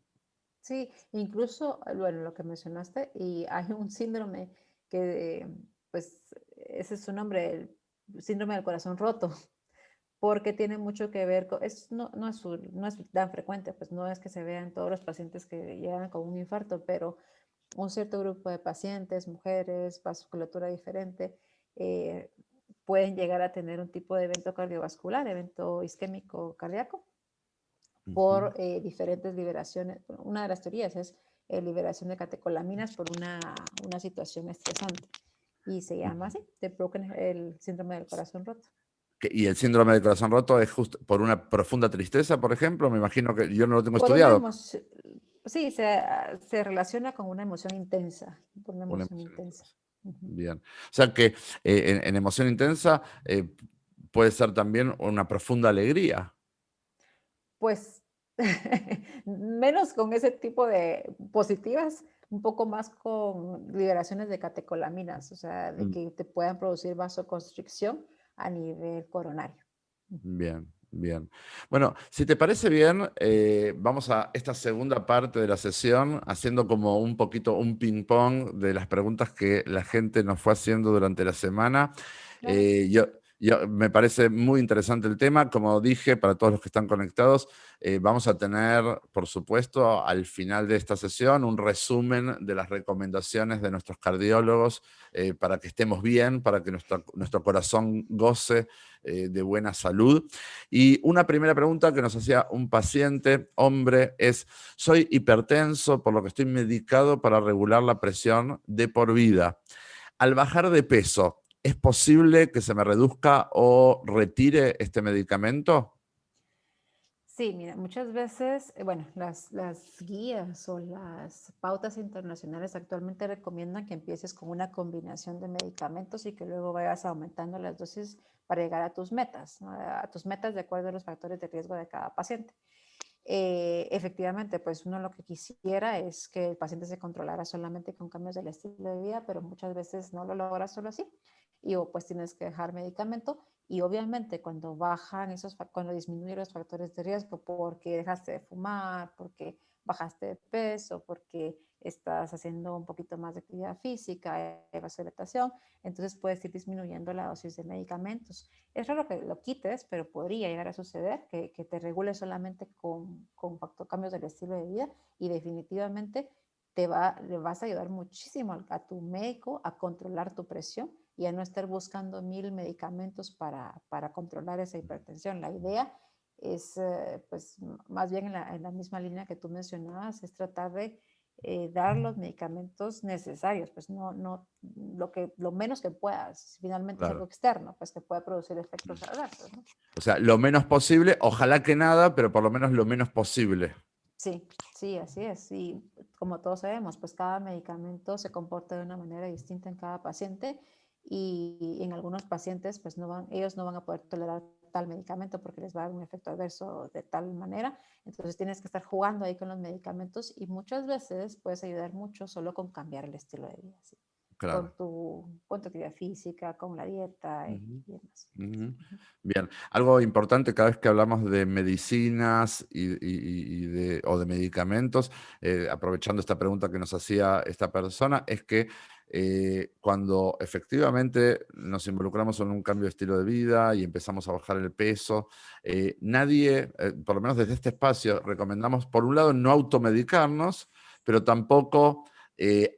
Sí, incluso, bueno, lo que mencionaste, y hay un síndrome que, pues, ese es su nombre, el síndrome del corazón roto, porque tiene mucho que ver con, no es tan frecuente, pues no es que se vean todos los pacientes que llegan con un infarto, pero un cierto grupo de pacientes, mujeres, vasculatura diferente, eh, pueden llegar a tener un tipo de evento cardiovascular, evento isquémico cardíaco, por diferentes liberaciones. Una de las teorías es liberación de catecolaminas por una situación estresante. Y se llama así, el síndrome del corazón roto. Y el síndrome del corazón roto es justo por una profunda tristeza, por ejemplo. Me imagino que yo no lo tengo Por una estudiado. emoción, sí, se relaciona con una emoción intensa, por una Una emoción emoción intensa. intensa. Ujú. Bien. O sea que en emoción intensa puede ser también una profunda alegría. Pues menos con ese tipo de positivas, un poco más con liberaciones de catecolaminas, o sea, de Mm. que te puedan producir vasoconstricción a nivel coronario. Bien, bien. Bueno, si te parece bien, vamos a esta segunda parte de la sesión haciendo como un poquito un ping-pong de las preguntas que la gente nos fue haciendo durante la semana. Claro. Me parece muy interesante el tema. Como dije, para todos los que están conectados, vamos a tener, por supuesto, al final de esta sesión un resumen de las recomendaciones de nuestros cardiólogos para que estemos bien, para que nuestro corazón goce de buena salud. Y una primera pregunta que nos hacía un paciente, hombre, es: soy hipertenso, por lo que estoy medicado para regular la presión de por vida. Al bajar de peso, ¿es posible que se me reduzca o retire este medicamento? Sí, mira, muchas veces, bueno, las guías o las pautas internacionales actualmente recomiendan que empieces con una combinación de medicamentos y que luego vayas aumentando las dosis para llegar a tus metas, ¿no? A tus metas de acuerdo a los factores de riesgo de cada paciente. Efectivamente, pues uno lo que quisiera es que el paciente se controlara solamente con cambios del estilo de vida, pero muchas veces no lo logra solo así. Y o pues tienes que dejar medicamento y obviamente cuando bajan cuando disminuyen los factores de riesgo porque dejaste de fumar, porque bajaste de peso, porque estás haciendo un poquito más de actividad física, vasodilatación, entonces puedes ir disminuyendo la dosis de medicamentos. Es raro que lo quites, pero podría llegar a suceder que te regule solamente con cambios del estilo de vida y definitivamente le vas a ayudar muchísimo a tu médico a controlar tu presión y a no estar buscando mil medicamentos para controlar esa hipertensión. La idea es, pues, más bien en la misma línea que tú mencionabas, es tratar de dar los medicamentos necesarios, pues lo menos que puedas. Finalmente es algo Claro. externo, pues que puede producir efectos adversos, ¿no? O sea, lo menos posible, ojalá que nada, pero por lo menos lo menos posible. Sí, sí, así es. Y como todos sabemos, pues cada medicamento se comporta de una manera distinta en cada paciente y en algunos pacientes pues ellos no van a poder tolerar tal medicamento porque les va a dar un efecto adverso de tal manera. Entonces tienes que estar jugando ahí con los medicamentos y muchas veces puedes ayudar mucho solo con cambiar el estilo de vida, ¿sí? Claro. Con tu actividad física, con la dieta Ujú, y demás. ujú. Ujú. Bien, algo importante cada vez que hablamos de medicinas o de medicamentos, aprovechando esta pregunta que nos hacía esta persona, es que cuando efectivamente nos involucramos en un cambio de estilo de vida y empezamos a bajar el peso, nadie, por lo menos desde este espacio, recomendamos, por un lado, no automedicarnos, pero tampoco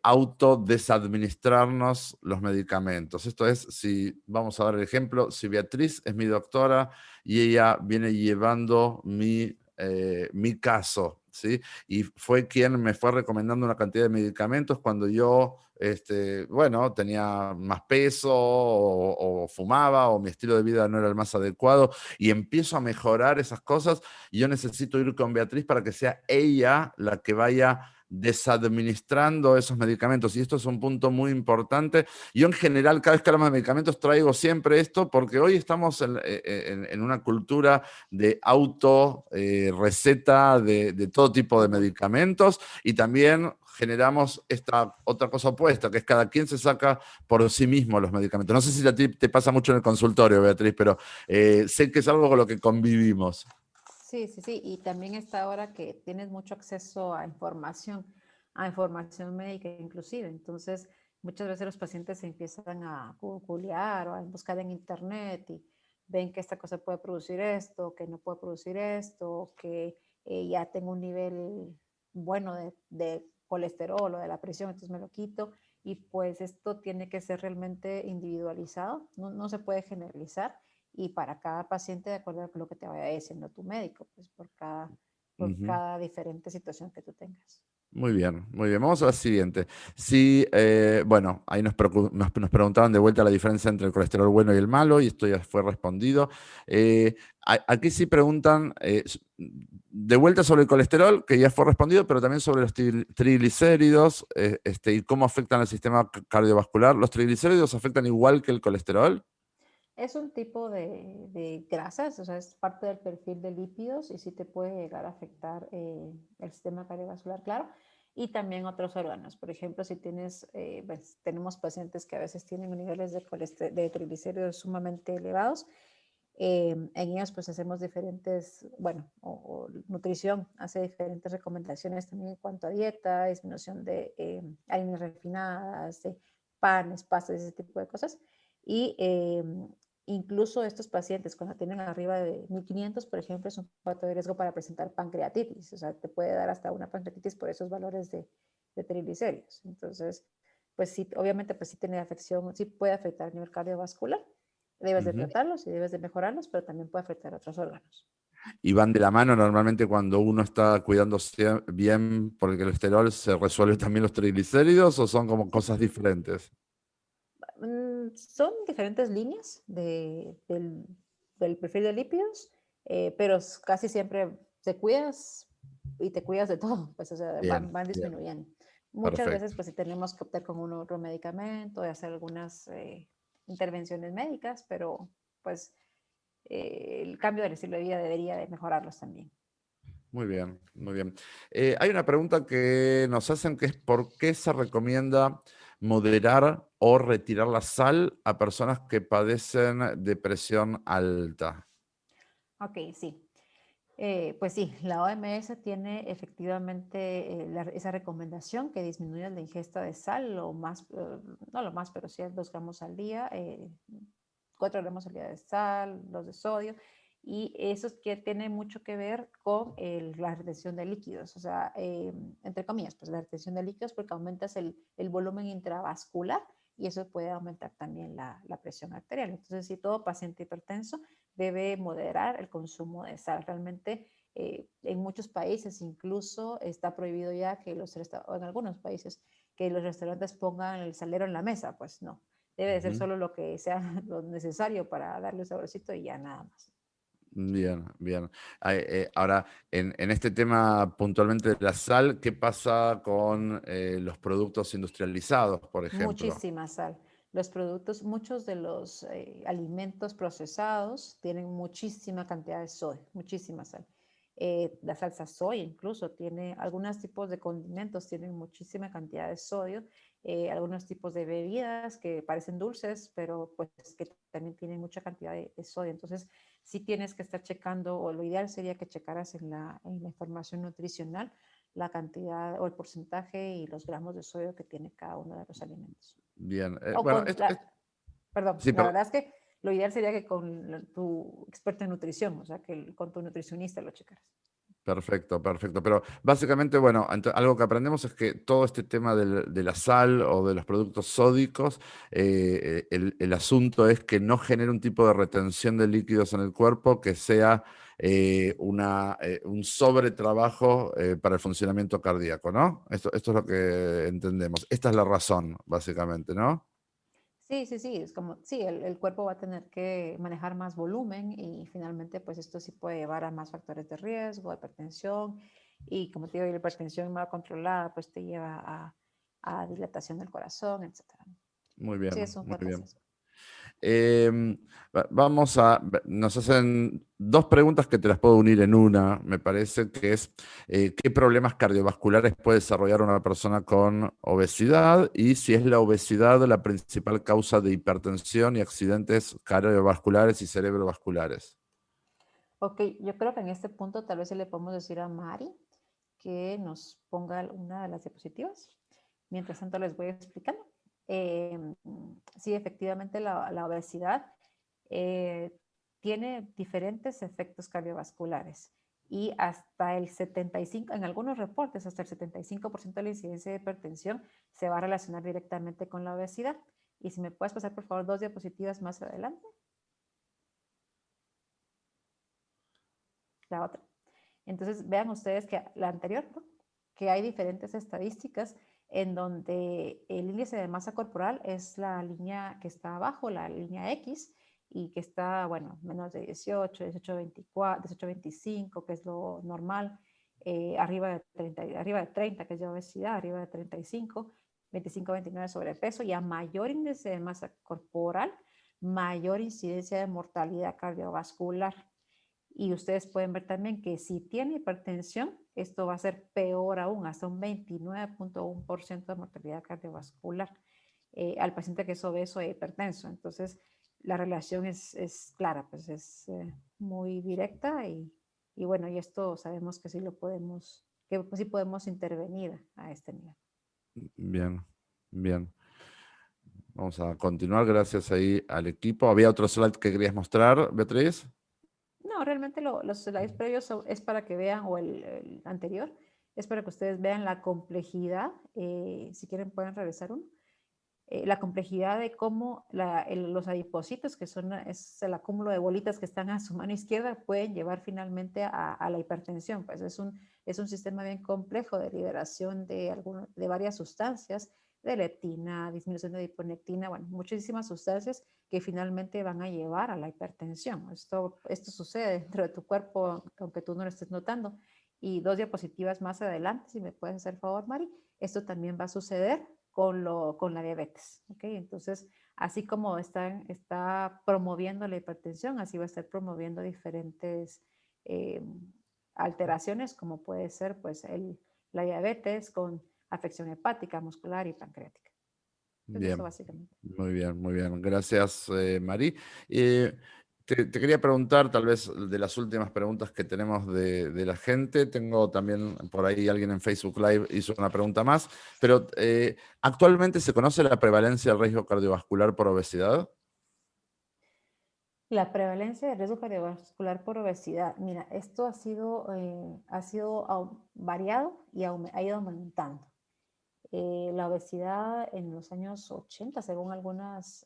autodesadministrarnos los medicamentos. Esto es, si vamos a dar el ejemplo, si Beatriz es mi doctora y ella viene llevando mi caso, ¿sí? Y fue quien me fue recomendando una cantidad de medicamentos cuando yo, bueno, tenía más peso o fumaba o mi estilo de vida no era el más adecuado y empiezo a mejorar esas cosas y yo necesito ir con Beatriz para que sea ella la que vaya desadministrando esos medicamentos. Y esto es un punto muy importante. Yo en general, cada vez que hablamos de medicamentos, traigo siempre esto porque hoy estamos en una cultura de auto receta de todo tipo de medicamentos y también generamos esta otra cosa opuesta, que es cada quien se saca por sí mismo los medicamentos. No sé si a ti te pasa mucho en el consultorio, Beatriz, pero sé que es algo con lo que convivimos. Sí, sí, sí. Y también está ahora que tienes mucho acceso a información médica inclusive. Entonces, muchas veces los pacientes se empiezan a googlear o a buscar en internet y ven que esta cosa puede producir esto, que no puede producir esto, que ya tengo un nivel bueno de colesterol o de la presión, entonces me lo quito. Y pues esto tiene que ser realmente individualizado, no se puede generalizar y para cada paciente de acuerdo a lo que te vaya diciendo tu médico, pues por Ujú. cada diferente situación que tú tengas. Muy bien, muy bien. Vamos a la siguiente. Si, bueno, ahí nos preguntaban de vuelta la diferencia entre el colesterol bueno y el malo, y esto ya fue respondido. Aquí sí preguntan de vuelta sobre el colesterol, que ya fue respondido, pero también sobre los triglicéridos y cómo afectan al sistema cardiovascular. ¿Los triglicéridos afectan igual que el colesterol? Es un tipo de grasas, o sea, es parte del perfil de lípidos y sí te puede llegar a afectar el sistema cardiovascular, claro, y también otros órganos. Por ejemplo, si tienes, pues, tenemos pacientes que a veces tienen niveles de triglicéridos sumamente elevados, en ellos pues hacemos diferentes, bueno, o nutrición hace diferentes recomendaciones también en cuanto a dieta, disminución de harinas refinadas, de panes, pastas, ese tipo de cosas. Y incluso estos pacientes cuando tienen arriba de 1500, por ejemplo, es un factor de riesgo para presentar pancreatitis. O sea, te puede dar hasta una pancreatitis por esos valores de triglicéridos. Entonces, pues sí, obviamente, pues sí tiene afección, sí puede afectar a nivel cardiovascular. Debes de Ujú. tratarlos y debes de mejorarlos, pero también puede afectar a otros órganos. Y van de la mano normalmente cuando uno está cuidándose bien por el colesterol, ¿se resuelve también los triglicéridos o son como cosas diferentes? Son diferentes líneas del perfil de lípidos, pero casi siempre te cuidas y te cuidas de todo, pues o sea, Bien, van bien, disminuyendo. Muchas veces perfecto. pues sí tenemos que optar con un otro medicamento y hacer algunas intervenciones médicas, pero pues el cambio del estilo de vida debería de mejorarlos también. Muy bien, muy bien. Hay una pregunta que nos hacen que es ¿por qué se recomienda moderar o retirar la sal a personas que padecen de presión alta? Ok, sí. Pues sí, la OMS tiene efectivamente esa recomendación que disminuya la ingesta de sal, lo más, no lo más, pero sí 2 gramos al día, 4 gramos al día de sal, 2 de sodio, y eso es que tiene mucho que ver con la retención de líquidos, o sea, entre comillas, pues la retención de líquidos porque aumentas el volumen intravascular y eso puede aumentar también la presión arterial. Entonces, si todo paciente hipertenso debe moderar el consumo de sal. Realmente en muchos países incluso está prohibido ya que o en algunos países, que los restaurantes pongan el salero en la mesa. Pues no, debe de ser Ujú. solo lo que sea lo necesario para darle saborcito y ya nada más. Bien, bien. Ahora, en este tema puntualmente de la sal, ¿qué pasa con los productos industrializados, por ejemplo? Muchísima sal. los productos, muchos de los alimentos procesados tienen muchísima cantidad de sodio, muchísima sal. La salsa soya incluso tiene, algunos tipos de condimentos tienen muchísima cantidad de sodio, algunos tipos de bebidas que parecen dulces, pero pues que también tienen mucha cantidad de sodio. Entonces, sí tienes que estar checando, o lo ideal sería que checaras en la información nutricional la cantidad o el porcentaje y los gramos de sodio que tiene cada uno de los alimentos. Bien. O Bueno, con perdón, sí, la verdad es que lo ideal sería que con tu experto en nutrición, o sea, que con tu nutricionista lo checaras. perfecto, perfecto. Pero básicamente, bueno, algo que aprendemos es que todo este tema de la sal o de los productos sódicos, el asunto es que no genere un tipo de retención de líquidos en el cuerpo que sea un sobretrabajo para el funcionamiento cardíaco, ¿no? Esto es lo que entendemos. Esta es la razón, básicamente, ¿no? Sí, sí, sí, es como, sí, el cuerpo va a tener que manejar más volumen y finalmente pues esto sí puede llevar a más factores de riesgo, hipertensión y como te digo, la hipertensión mal controlada pues te lleva a dilatación del corazón, etcétera. Muy Sí, bien, es un muy fuerte bien. riesgo. Nos hacen dos preguntas que te las puedo unir en una, me parece, que es ¿qué problemas cardiovasculares puede desarrollar una persona con obesidad? Y si es la obesidad la principal causa de hipertensión y accidentes cardiovasculares y cerebrovasculares. Ok, yo creo que en este punto tal vez se le podemos decir a Mari que nos ponga una de las diapositivas. Mientras tanto les voy explicando. Eh, sí, efectivamente la obesidad eh, tiene diferentes efectos cardiovasculares y hasta el 75, en algunos reportes, hasta el 75% de la incidencia de hipertensión se va a relacionar directamente con la obesidad. Y si me puedes pasar, por favor, dos diapositivas más adelante. La otra. Entonces, vean ustedes que la anterior, ¿no? Que hay diferentes estadísticas en donde el índice de masa corporal es la línea que está abajo, la línea X, y que está, bueno, menos de 18, 18, 24, 18, 25, que es lo normal, arriba de 30, que es la obesidad, arriba de 35, 25, 29 sobrepeso, y a mayor índice de masa corporal, mayor incidencia de mortalidad cardiovascular. Y ustedes pueden ver también que si tiene hipertensión, esto va a ser peor aún, hasta un 29.1% de mortalidad cardiovascular al paciente que es obeso e hipertenso. Entonces, la relación es clara, pues es muy directa y bueno, y esto sabemos que sí lo podemos, que sí podemos intervenir a este nivel. Bien, bien. Vamos a continuar gracias ahí al equipo. ¿Había otro slide que querías mostrar, Beatriz? No, realmente los slides previos es para que vean, o el anterior, es para que ustedes vean la complejidad, si quieren pueden regresar uno, la complejidad de cómo los adipocitos, que es el acúmulo de bolitas que están a su mano izquierda, pueden llevar finalmente a la hipertensión. Pues es un sistema bien complejo de liberación de varias sustancias, de leptina, disminución de adiponectina, bueno, muchísimas sustancias que finalmente van a llevar a la hipertensión. Esto sucede dentro de tu cuerpo, aunque tú no lo estés notando. Y dos diapositivas más adelante, si me puedes hacer favor, Mari, esto también va a suceder con la diabetes. ¿Okay? Entonces, así como está promoviendo la hipertensión, así va a estar promoviendo diferentes eh, alteraciones, como puede ser pues, la diabetes con afección hepática, muscular y pancreática. Entonces, eso Bien, básicamente. muy bien, muy bien. Gracias, Mari. Eh, te quería preguntar, tal vez de las últimas preguntas que tenemos de la gente, tengo también por ahí alguien en Facebook Live hizo una pregunta más, pero ¿actualmente se conoce la prevalencia del riesgo cardiovascular por obesidad? La prevalencia de riesgo cardiovascular por obesidad. Mira, esto ha sido variado y ha ido aumentando. La obesidad en los años 80, según algunas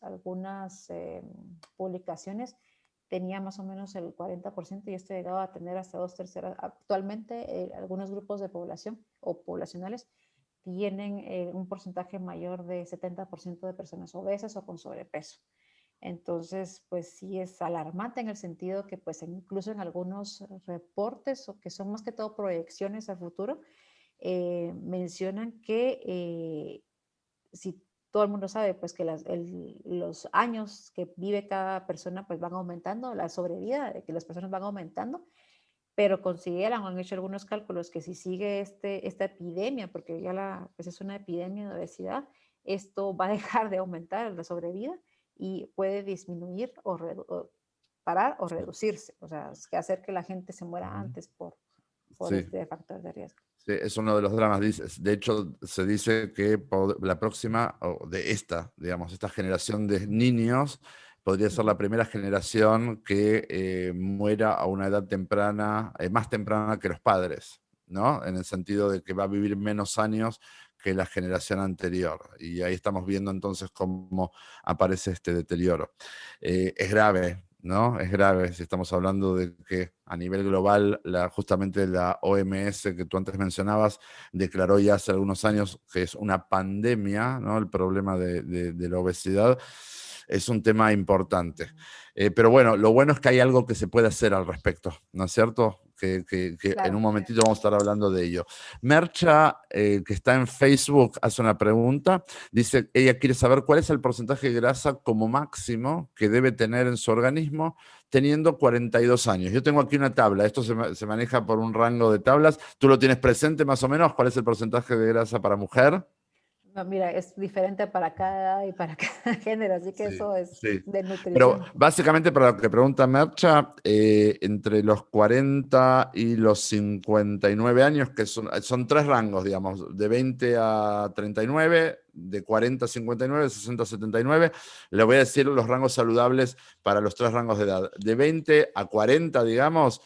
publicaciones, tenía más o menos el 40% y esto llegaba a tener hasta dos terceras. Actualmente, algunos grupos de población o poblacionales tienen un porcentaje mayor de 70% de personas obesas o con sobrepeso. Entonces, pues sí es alarmante en el sentido que pues incluso en algunos reportes o que son más que todo proyecciones a futuro, mencionan que si todo el mundo sabe pues que los años que vive cada persona pues van aumentando, la sobrevida de que las personas van aumentando, pero consideran o han hecho algunos cálculos que si sigue esta epidemia, porque ya pues es una epidemia de obesidad, esto va a dejar de aumentar la sobrevida y puede disminuir o parar o reducirse, o sea, es que hacer que la gente se muera antes por Sí. este factor de riesgo. Sí, es uno de los dramas. De hecho, se dice que la próxima, o de esta, digamos, esta generación de niños podría ser la primera generación que muera a una edad temprana, más temprana que los padres, ¿no? En el sentido de que va a vivir menos años que la generación anterior. Y ahí estamos viendo entonces cómo aparece este deterioro. Es grave, ¿no? Es grave si estamos hablando de que a nivel global, justamente la OMS que tú antes mencionabas, declaró ya hace algunos años que es una pandemia, ¿no? El problema de la obesidad es un tema importante. Pero bueno, lo bueno es que hay algo que se puede hacer al respecto, ¿no es cierto? Que en un Claro. momentito vamos a estar hablando de ello. Mercha, que está en Facebook, hace una pregunta. Dice, ella quiere saber cuál es el porcentaje de grasa como máximo que debe tener en su organismo teniendo 42 años. Yo tengo aquí una tabla, esto se maneja por un rango de tablas. ¿Tú lo tienes presente más o menos? ¿Cuál es el porcentaje de grasa para mujer? No, mira, es diferente para cada edad y para cada género, así que Sí, eso es sí. de Pero nutrición. básicamente, para lo que pregunta Mercha, entre los 40 y los 59 años, que son tres rangos, digamos, de 20 a 39, de 40 a 59, de 60 a 79, le voy a decir los rangos saludables para los tres rangos de edad. De 20 a 40, digamos,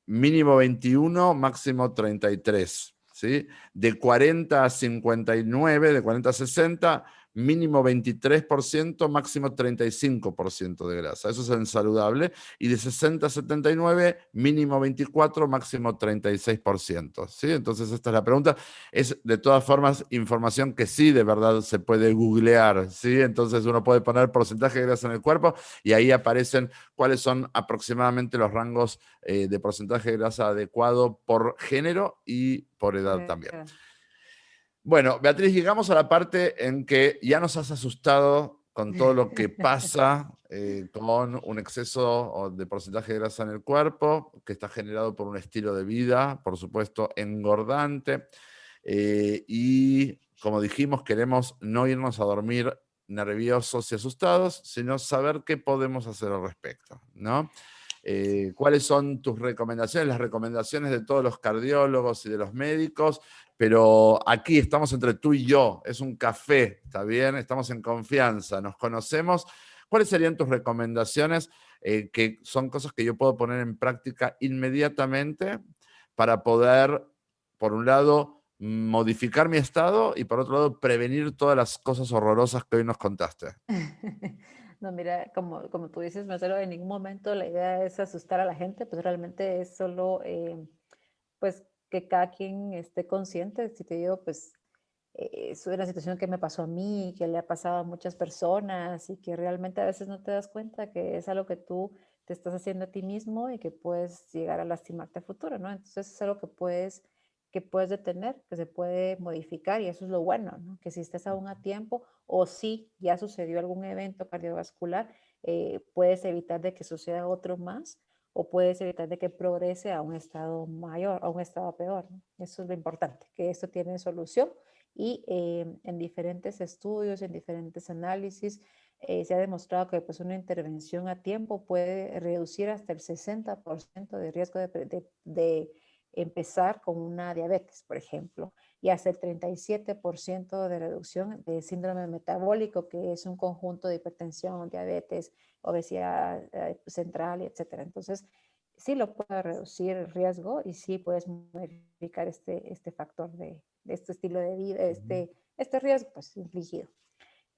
mínimo 21, máximo 33. ¿Sí? De 40 a 59, de 40 a 60, mínimo 23%, máximo 35% de grasa. Eso es el saludable. Y de 60 a 79, mínimo 24, máximo 36%. ¿Sí? Entonces esta es la pregunta. Es de todas formas información que sí de verdad se puede googlear. ¿Sí? Entonces uno puede poner porcentaje de grasa en el cuerpo y ahí aparecen cuáles son aproximadamente los rangos de porcentaje de grasa adecuado por género y por edad también. Bueno, Beatriz, llegamos a la parte en que ya nos has asustado con todo lo que pasa con un exceso de porcentaje de grasa en el cuerpo, que está generado por un estilo de vida, por supuesto, engordante. Y como dijimos, queremos no irnos a dormir nerviosos y asustados, sino saber qué podemos hacer al respecto, ¿no? ¿Cuáles son tus recomendaciones? Las recomendaciones de todos los cardiólogos y de los médicos, pero aquí estamos entre tú y yo, es un café, ¿está bien? Estamos en confianza, nos conocemos. ¿Cuáles serían tus recomendaciones que son cosas que yo puedo poner en práctica inmediatamente para poder, por un lado, modificar mi estado y por otro lado, prevenir todas las cosas horrorosas que hoy nos contaste? No, mira, como tú dices, Marcelo, en ningún momento la idea es asustar a la gente, pues realmente es solo, pues, que cada quien esté consciente. Si te digo, pues, es una situación que me pasó a mí, que le ha pasado a muchas personas y que realmente a veces no te das cuenta que es algo que tú te estás haciendo a ti mismo y que puedes llegar a lastimarte a futuro, ¿no? Entonces es algo que puedes detener, que se puede modificar y eso es lo bueno, ¿no? Que si estás aún a tiempo o si ya sucedió algún evento cardiovascular, puedes evitar de que suceda otro más o puedes evitar de que progrese a un estado mayor, a un estado peor, ¿no? Eso es lo importante, que esto tiene solución y en diferentes estudios, en diferentes análisis, se ha demostrado que pues, una intervención a tiempo puede reducir hasta el 60% de riesgo de empezar con una diabetes, por ejemplo, y hasta el 37% de reducción de síndrome metabólico, que es un conjunto de hipertensión, diabetes, obesidad central, etcétera. Entonces, sí lo puede reducir el riesgo y sí puedes modificar este factor de este estilo de vida, este riesgo pues infligido.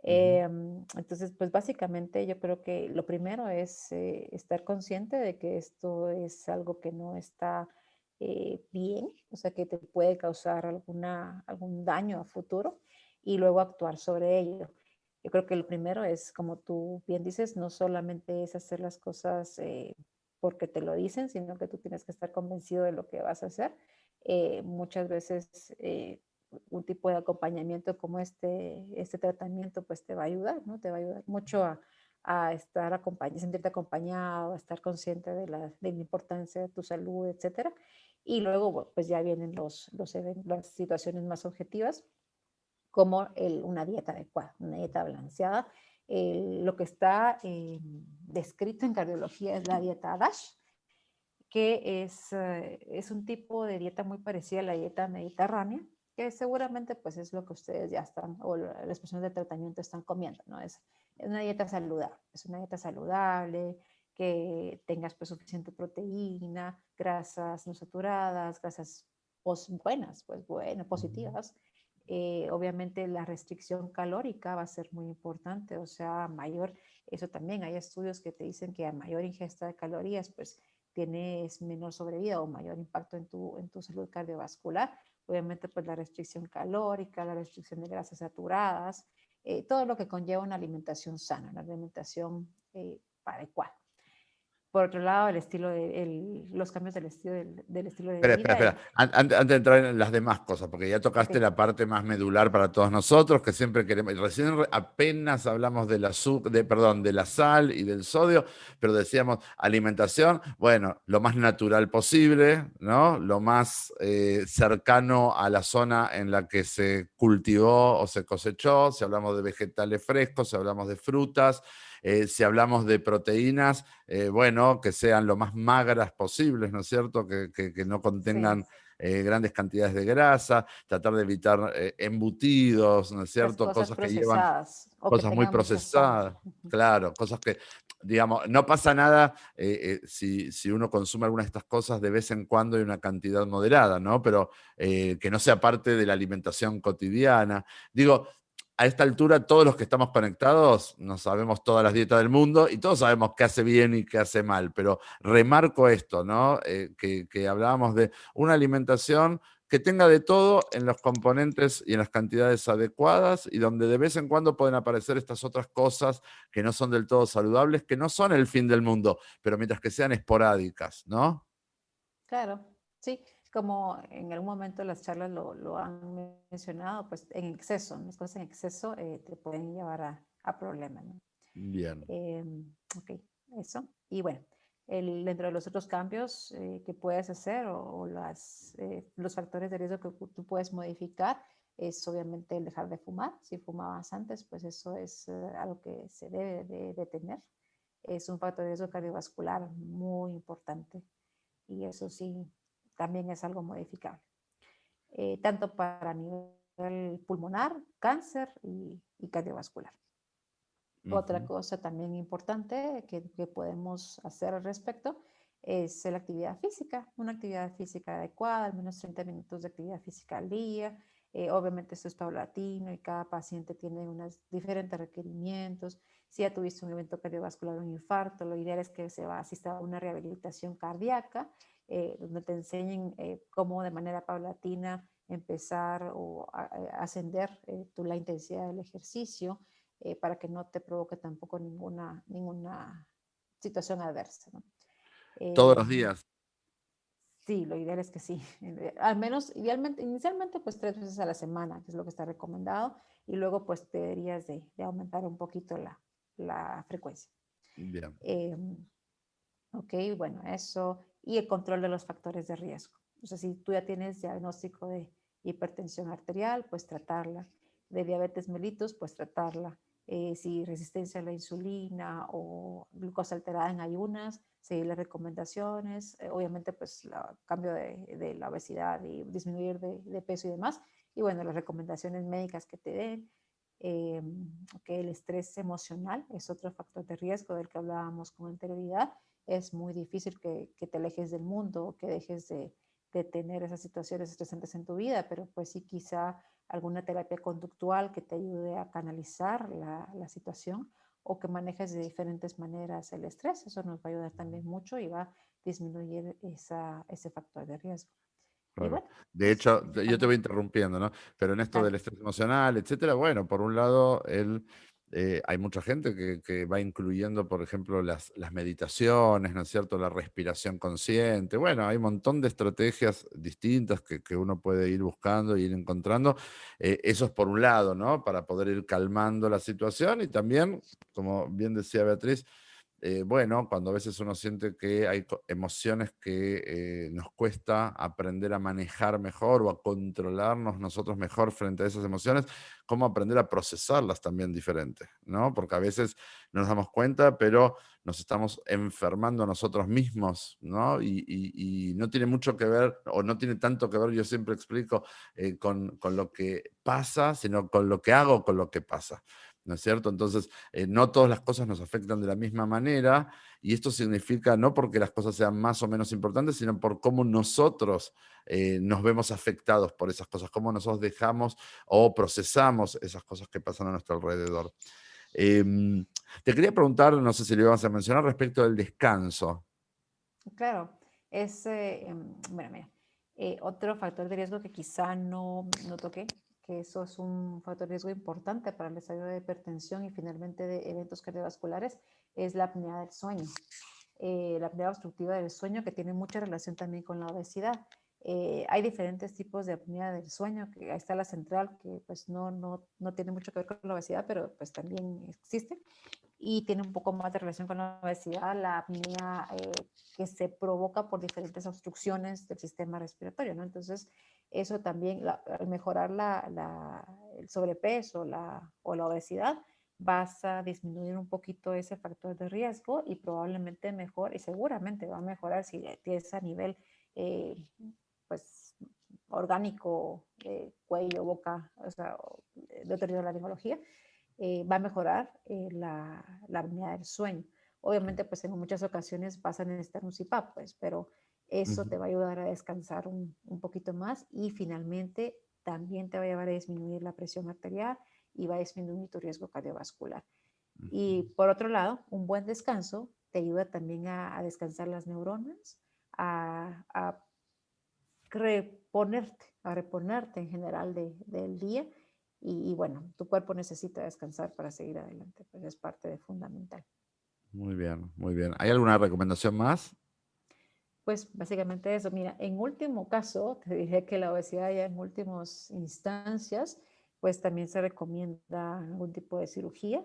Entonces, pues básicamente yo creo que lo primero es estar consciente de que esto es algo que no está bien, o sea, que te puede causar algún daño a futuro y luego actuar sobre ello. Yo creo que lo primero es, como tú bien dices, no solamente es hacer las cosas porque te lo dicen, sino que tú tienes que estar convencido de lo que vas a hacer. Muchas veces un tipo de acompañamiento como este tratamiento, pues te va a ayudar, ¿no? Te va a ayudar mucho a estar acompañado, sentirte acompañado, a estar consciente de la importancia de tu salud, etcétera. Y luego, bueno, pues ya vienen las situaciones más objetivas, como una dieta adecuada, una dieta balanceada. Lo que está descrito en cardiología es la dieta DASH, que es un tipo de dieta muy parecida a la dieta mediterránea, que seguramente pues es lo que ustedes ya están, o las personas de tratamiento están comiendo, ¿no? Es una dieta saludable, es una dieta saludable, que tengas pues suficiente proteína, grasas no saturadas, grasas buenas, pues buenas, positivas. Obviamente la restricción calórica va a ser muy importante, o sea, mayor, eso también hay estudios que te dicen que a mayor ingesta de calorías, pues tienes menor sobrevida o mayor impacto en tu salud cardiovascular. Obviamente, pues la restricción calórica, la restricción de grasas saturadas, todo lo que conlleva una alimentación sana, una alimentación adecuada. Por otro lado, los cambios del estilo de Espera, espera, vida. espera. Antes de entrar en las demás cosas, porque ya tocaste Okay. la parte más medular para todos nosotros, que siempre queremos. Recién apenas hablamos perdón, de la sal y del sodio, pero decíamos alimentación, bueno, lo más natural posible, ¿no? Lo más cercano a la zona en la que se cultivó o se cosechó. Si hablamos de vegetales frescos, si hablamos de frutas, si hablamos de proteínas, bueno, que sean lo más magras posibles, ¿no es cierto? Que no Sí, contengan grandes cantidades de grasa, tratar de evitar embutidos, ¿no es las cierto? cosas Cosas que llevan procesadas o que cosas muy tengan mucha sal. procesadas, claro, cosas que, digamos, no pasa nada si uno consume alguna de estas cosas de vez en cuando y una cantidad moderada, ¿no? Pero que no sea parte de la alimentación cotidiana. Digo, a esta altura todos los que estamos conectados no sabemos todas las dietas del mundo y todos sabemos qué hace bien y qué hace mal, pero remarco esto, ¿no? Que hablábamos de una alimentación que tenga de todo en los componentes y en las cantidades adecuadas y donde de vez en cuando pueden aparecer estas otras cosas que no son del todo saludables, que no son el fin del mundo, pero mientras que sean esporádicas, ¿no? Claro, sí, como en algún momento las charlas lo han mencionado, pues en exceso, las cosas en exceso te pueden llevar a problemas, ¿no? Bien. Ok, eso. Y bueno, dentro de los otros cambios que puedes hacer o los factores de riesgo que tú puedes modificar es obviamente el dejar de fumar. Si fumabas antes, pues eso es algo que se debe de tener. Es un factor de riesgo cardiovascular muy importante y eso sí, también es algo modificable, tanto para nivel pulmonar, cáncer y cardiovascular. Otra Ujú. cosa también importante que podemos hacer al respecto es la actividad física, una actividad física adecuada, al menos 30 minutos de actividad física al día. Obviamente esto es paulatino y cada paciente tiene unos diferentes requerimientos. Si ya tuviste un evento cardiovascular o un infarto, lo ideal es que se va a asistir a una rehabilitación cardíaca, donde te enseñen cómo de manera paulatina empezar o ascender la intensidad del ejercicio, para que no te provoque tampoco ninguna situación adversa, ¿no? Todos Eh, los días. sí, lo ideal es que sí. Al menos, idealmente, inicialmente, pues 3 veces a la semana, que es lo que está recomendado, y luego pues deberías de aumentar un poquito la frecuencia. Bien. Eh, ok, bueno, eso. Y el control de los factores de riesgo. O sea, si tú ya tienes diagnóstico de hipertensión arterial, pues tratarla. De diabetes mellitus, pues tratarla. Si resistencia a la insulina o glucosa alterada en ayunas, seguir las recomendaciones. Obviamente, pues cambio de la obesidad y disminuir de peso y demás. Y bueno, las recomendaciones médicas que te den. Eh, que el estrés emocional es otro factor de riesgo del que hablábamos con anterioridad. Es muy difícil que te alejes del mundo, que dejes de tener esas situaciones estresantes en tu vida, pero pues sí quizá alguna terapia conductual que te ayude a canalizar la situación o que manejes de diferentes maneras el estrés. Eso nos va a ayudar también mucho y va a disminuir ese factor de riesgo. Y Claro. bueno, De eso hecho, yo te voy principalmente. interrumpiendo, ¿no? Pero en esto del Dale. estrés emocional, etcétera, bueno, por un lado, hay mucha gente que va incluyendo, por ejemplo, las meditaciones, ¿no es cierto? La respiración consciente. Bueno, hay un montón de estrategias distintas que uno puede ir buscando e ir encontrando. Eso es por un lado, ¿no? Para poder ir calmando la situación y también, como bien decía Beatriz, bueno, cuando a veces uno siente que hay emociones que nos cuesta aprender a manejar mejor o a controlarnos nosotros mejor frente a esas emociones, cómo aprender a procesarlas también diferente, ¿no? Porque a veces no nos damos cuenta, pero nos estamos enfermando a nosotros mismos, ¿no? Y no tiene mucho que ver, o no tiene tanto que ver, yo siempre explico, con lo que pasa, sino con lo que hago con lo que pasa. ¿No es cierto? Entonces, no todas las cosas nos afectan de la misma manera y esto significa no porque las cosas sean más o menos importantes, sino por cómo nosotros nos vemos afectados por esas cosas, cómo nosotros dejamos o procesamos esas cosas que pasan a nuestro alrededor. Te quería preguntar, no sé si lo ibas a mencionar, respecto del descanso. Claro, es, bueno, mira, otro factor de riesgo que quizá no toqué, que eso es un factor de riesgo importante para el desarrollo de hipertensión y finalmente de eventos cardiovasculares, es la apnea del sueño. La apnea obstructiva del sueño, que tiene mucha relación también con la obesidad. Hay diferentes tipos de apnea del sueño, que ahí está la central, que pues no tiene mucho que ver con la obesidad, pero pues también existe y tiene un poco más de relación con la obesidad, la apnea que se provoca por diferentes obstrucciones del sistema respiratorio, ¿no? Entonces, eso también, al mejorar el sobrepeso o la obesidad, vas a disminuir un poquito ese factor de riesgo y probablemente mejor, y seguramente va a mejorar si tienes a nivel, eh, pues, orgánico, cuello, boca, o sea, deterioro de la neurología, va a mejorar la apnea del sueño. Obviamente, pues en muchas ocasiones vas a necesitar un CPAP, pues, pero eso te va a ayudar a descansar un poquito más y finalmente también te va a llevar a disminuir la presión arterial y va a disminuir tu riesgo cardiovascular. Y por otro lado, un buen descanso te ayuda también a descansar las neuronas, a reponerte en general del día y bueno, tu cuerpo necesita descansar para seguir adelante, pues es parte de fundamental. Muy bien, muy bien. ¿Hay alguna recomendación más? Pues básicamente eso, mira, en último caso, te dije que la obesidad ya en últimas instancias, pues también se recomienda algún tipo de cirugía,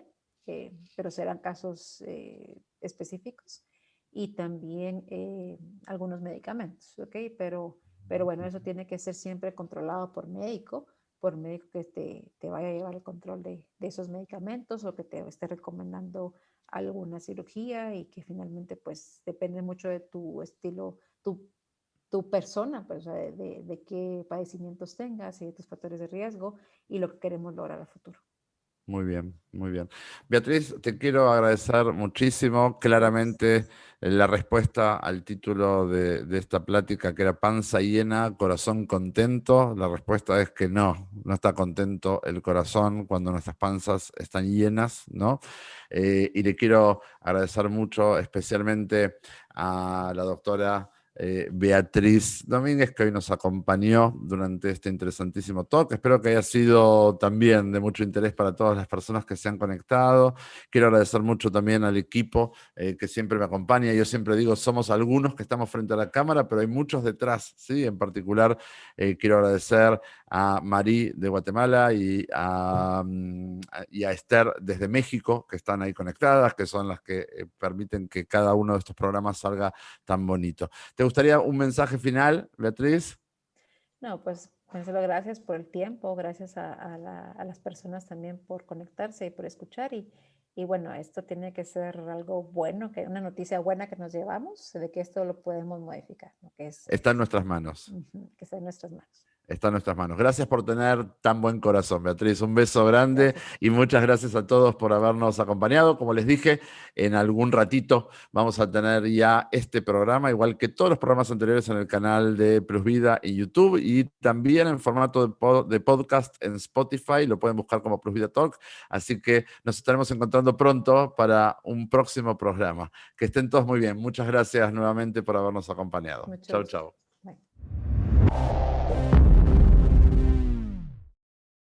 pero serán casos específicos y también algunos medicamentos, ¿ok? Pero bueno, eso tiene que ser siempre controlado por médico que te vaya a llevar el control de esos medicamentos o que te esté recomendando alguna cirugía y que finalmente pues depende mucho de tu estilo, tu persona, pues, o sea, de qué padecimientos tengas y de tus factores de riesgo y lo que queremos lograr a futuro. Muy bien, muy bien. Beatriz, te quiero agradecer muchísimo. Gracias. Claramente la respuesta al título de esta plática, que era panza llena, corazón contento. La respuesta es que no está contento el corazón cuando nuestras panzas están llenas, ¿no? Y le quiero agradecer mucho, especialmente a la doctora Beatriz Domínguez, que hoy nos acompañó durante este interesantísimo talk. Espero que haya sido también de mucho interés para todas las personas que se han conectado. Quiero agradecer mucho también al equipo que siempre me acompaña. Yo siempre digo, somos algunos que estamos frente a la cámara, pero hay muchos detrás, ¿sí? En particular, quiero agradecer a Marí de Guatemala y a Esther desde México, que están ahí conectadas, que son las que permiten que cada uno de estos programas salga tan bonito. ¿Te gustaría un mensaje final, Beatriz? No, pues Marcelo, gracias por el tiempo, gracias a las personas también por conectarse y por escuchar y bueno, esto tiene que ser algo bueno, que una noticia buena que nos llevamos, de que esto lo podemos modificar, ¿no? Está en nuestras manos. Que está en nuestras manos. Está en nuestras manos. Gracias por tener tan buen corazón, Beatriz. Un beso grande Gracias. y muchas gracias a todos por habernos acompañado. Como les dije, en algún ratito vamos a tener ya este programa, igual que todos los programas anteriores, en el canal de Plus Vida y YouTube y también en formato de podcast en Spotify. Lo pueden buscar como Plus Vida Talk. Así que nos estaremos encontrando pronto para un próximo programa. Que estén todos muy bien. Muchas gracias nuevamente por habernos acompañado. Mucho Chau, gusto. chau. Bye.